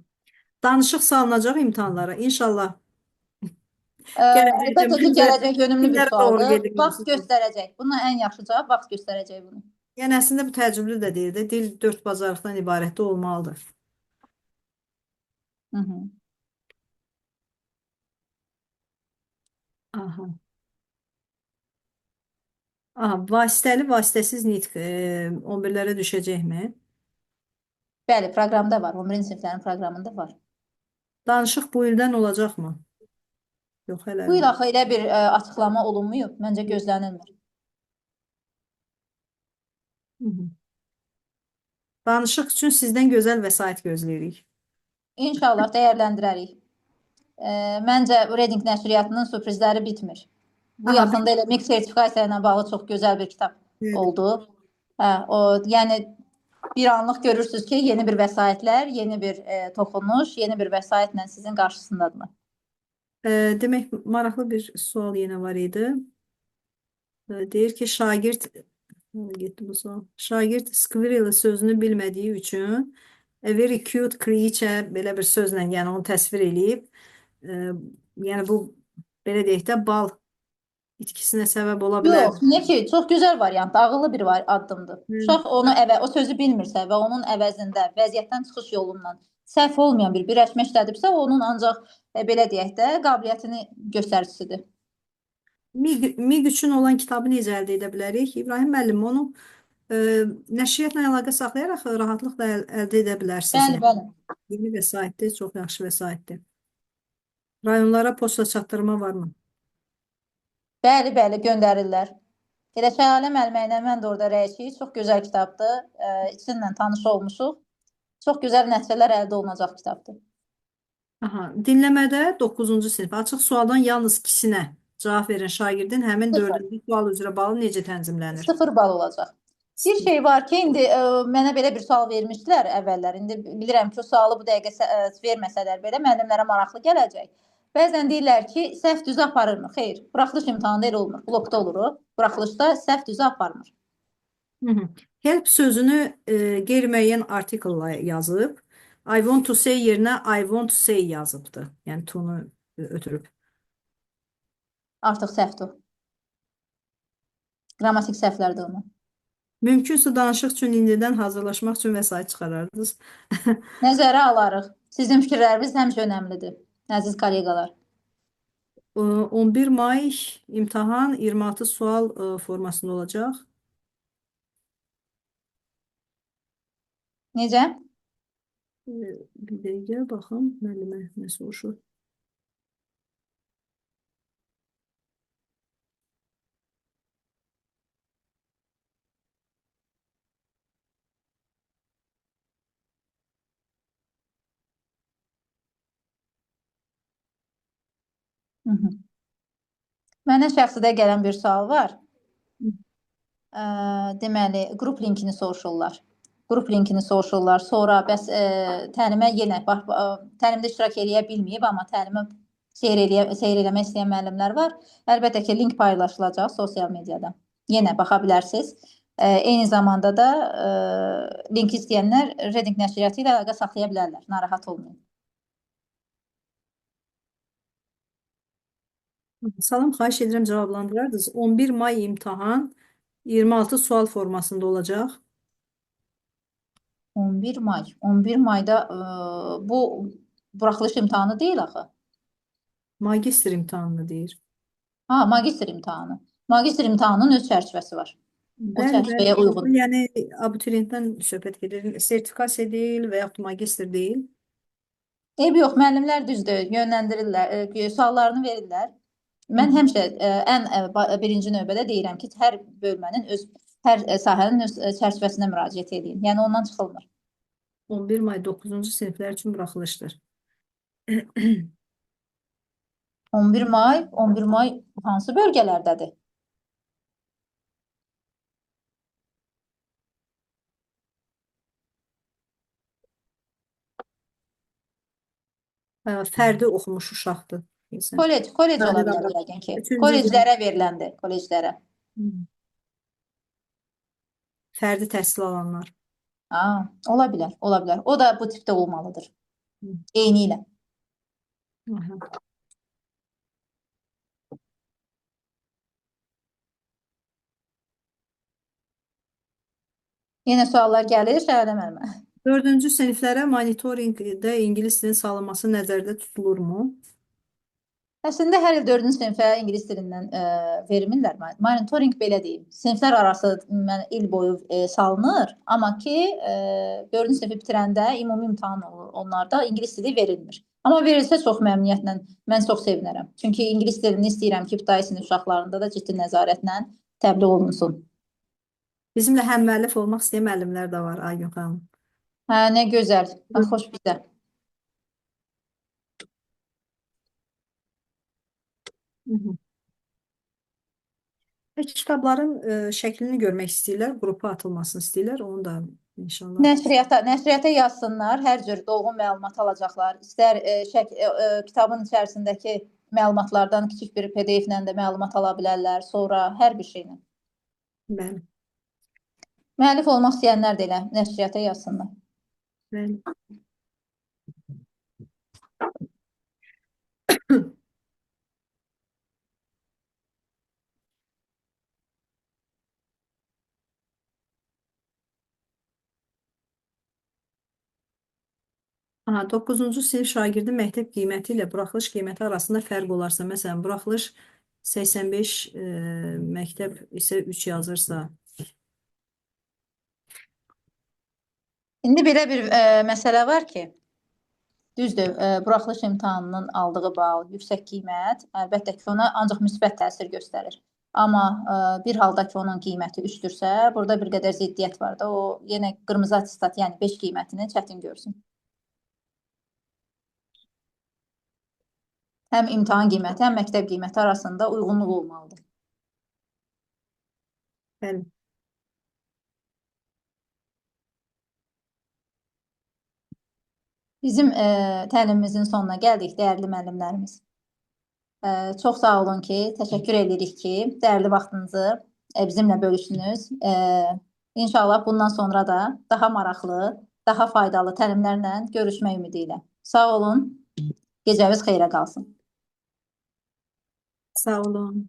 Danışıq salınacaq imtahanlara. İnşallah. Əlbəttə ki, gələcək yönümlü bir sualdır. gedir. Vaxt göstərəcək. Buna ən yaxşı cavab vaxt göstərəcək bunu. Yəni əslində bu təcrübli də deyil də. Dil 4 bacarıqdan ibarət də olmalıdır. Hı -hı. Aha. Aha, vasitəli, vasitəsiz nitq 11-lərə düşəcəkmi? Bəli, proqramda var. 11-ci siniflərin proqramında var. Danışıq bu ildən olacaqmı? Yox, hələ. Bu il axı elə bir açıqlama olunmayıb. Məncə gözlənilmir. Hı -hı. Danışıq üçün sizdən gözəl vəsait gözləyirik. İnşallah dəyərləndirərik. Məncə Reading nəşriyyatının sürprizləri bitmir. Bu yaxında elə MIQ sertifikasiya ilə bağlı çox gözəl bir kitab oldu. Yəni bir anlıq görürsünüz ki, yeni bir vəsaitlər, yeni bir toxunuş, yeni bir vəsaitlə sizin qarşısındadırlar. Demək, maraqlı bir sual yenə var idi. Deyir ki, şagird getdi bu sual. Şagird squirrel sözünü bilmədiyi üçün a very cute creature belə bir sözlə, yəni onu təsvir eləyib. Yəni bu belə deyək də bal itkisinə səbəb ola bilər. Yox, niyə ki? Çox gözəl variantdır, ağıllı bir addımdır. Uşaq onu o sözü bilmirsə və onun əvəzində vəziyyətdən çıxış yolundan səhv olmayan bir birləşmə işlədibsə, onun ancaq belə deyək də qabiliyyətini göstəricisidir. MIQ üçün olan kitabı necə əldə edə bilərik? İbrahim müəllim, onu nəşriyyatla əlaqə saxlayaraq rahatlıqla əldə edə bilərsiniz. Bəli, bəli. Yeni vəsaitdir, çox yaxşı vəsaitdir. Rayonlara poçta çatdırma varmı? Bəli, bəli, göndərirlər. Elə Şəlalə müəllimə ilə mən də orada rəyçiyik. Çox gözəl kitabdır. İçinlə tanış olmuşuq. Çox gözəl nəticələr əldə olunacaq kitabdır. Aha, dinləmədə 9-cu sinif açıq sualdan yalnız ikisinə cavab verən şagirdin həmin 4-cü sual üzrə balı necə tənzimlənir? 0 bal olacaq. Bir şey var ki, indi mənə belə bir sual vermişdilər əvvəllər. İndi bilirəm ki, o sualı bu dəqiqə verməsələr belə müəllimlərə maraqlı gələcək. Bəzən deyirlər ki, səhv düzü aparırmı? Xeyr, buraxılış imtahanında elə olmur. Blokda oluruq. Buraxılışda səhv düzü aparmır. Help sözünü qeyri-müəyyən artiklla yazıb. I want to say yerinə I want to say yazıbdır. Yəni tonu ötürüb. Artıq səhvdir. Qrammatik səhvlərdir onu. Mümkünsə danışıq üçün indidən hazırlaşmaq üçün vəsait çıxarardınız. Nəzərə alarıq. Sizin fikirləriniz həmişə önəmlidir, əziz kolleqalar. 11 may imtahan 26 sual formasında olacaq. Necə? Bir dəqiqə baxın, müəllimə nə soruşur. Mənə şəxsidə gələn bir sual var. Deməli, qrup linkini soruşurlar. qrup linkini soruşurlar. Sonra bəs təlimə yenə təlimdə iştirak edə bilməyib, amma təlimi seyr eləmək istəyən müəllimlər var. Əlbəttə ki, link paylaşılacaq sosial mediada. Yenə baxa bilərsiniz. Eyni zamanda da link istəyənlər Reading nəşriyyatı ilə əlaqə saxlaya bilərlər. Narahat olmayın. Salam, xahiş edirəm cavablandırardınız. 11 may imtahan 26 sual formasında olacaq. 11 may. 11 mayda bu buraxılış imtahanı deyil axı. Magistr imtahanını deyir. Ha, magistr imtahanı. Magistr imtahanının öz çərçivəsi var. O çərçivəyə uyğun. Yəni abituriyentdən söhbət gedir. Sertifikasiya deyil və yaxud magistr deyil. Eybi yox, müəllimlər düzdür, yönləndirirlər, suallarını verirlər. Mən həmişə birinci növbədə deyirəm ki, hər bölmənin hər sahənin öz çərçivəsinə müraciət edin. Yəni ondan çıxılmır. 11 may 9-cu siniflər üçün buraxılışdır. 11 may hansı bölgələrdədir? Fərdi oxumuş uşaqdır. Kolec ola bilər yəqin ki. Kolleclərə veriləndi, kolleclərə. Fərdi təhsil alanlar. Ola bilər. O da bu tipdə olmalıdır. Eyni ilə. Yenə suallar gəlir, Şəhərə müəllimə. 4-cü siniflərə monitorinqdə ingilis dilinin salınması nəzərdə tutulurmu? Əslində hər il 4-cü sinifə ingilis dilindən vermirlər. Monitoring belə deyim. Siniflər arası il boyu salınır, amma ki 4-cü sinifi bitirəndə ümumi imtahan olur. Onlarda ingilis dili verilmir. Amma verilsə çox məmnuniyyətlə, mən çox sevinərəm. Çünki ingilis dilini istəyirəm ki, ibtidai sinif uşaqlarında da ciddi nəzarətlə təbliğ olunsun. Bizimlə həm müəllif olmaq istəyən müəllimlər də var, Aygün xanım. Hə, nə gözəl. Xoş bizə. Kitabların şəklini görmək istəyirlər, qrupa atılmasını istəyirlər, onu da inşallah. Nəşriyyata yazsınlar, hər cür dolğun məlumat alacaqlar. İstər kitabın içərisindəki məlumatlardan kiçik bir PDF-lə də məlumat ala bilərlər, sonra hər bir şeylə. Bəli. Müəllif olmaq istəyənlər də elə nəşriyyata yazsınlar. Bəli. Aha, 9-cu sinif şagirdi məktəb qiyməti ilə buraxılış qiyməti arasında fərq olarsa, məsələn, buraxılış 85, məktəb isə 3 yazırsa. İndi belə bir məsələ var ki, düzdür, buraxılış imtahanının aldığı bal, yüksək qiymət, əlbəttə ki, ona ancaq müsbət təsir göstərir. Amma bir halda ki, onun qiyməti 3-dürsə, burada bir qədər ziddiyyət var da, o yenə qırmızı attestat, yəni 5 qiymətini çətin görsün. Həm imtahan qiyməti, həm məktəb qiyməti arasında uyğunluq olmalıdır. Bəli. Bizim təlimimizin sonuna gəldik, dəyərli müəllimlərimiz. Çox sağ olun ki, təşəkkür edirik ki, dəyərli vaxtınızı bizimlə bölüşdünüz. İnşallah bundan sonra da daha maraqlı, daha faydalı təlimlərlə görüşmək ümidi ilə. Sağ olun, gecəniz xeyrə qalsın. Sağ olun.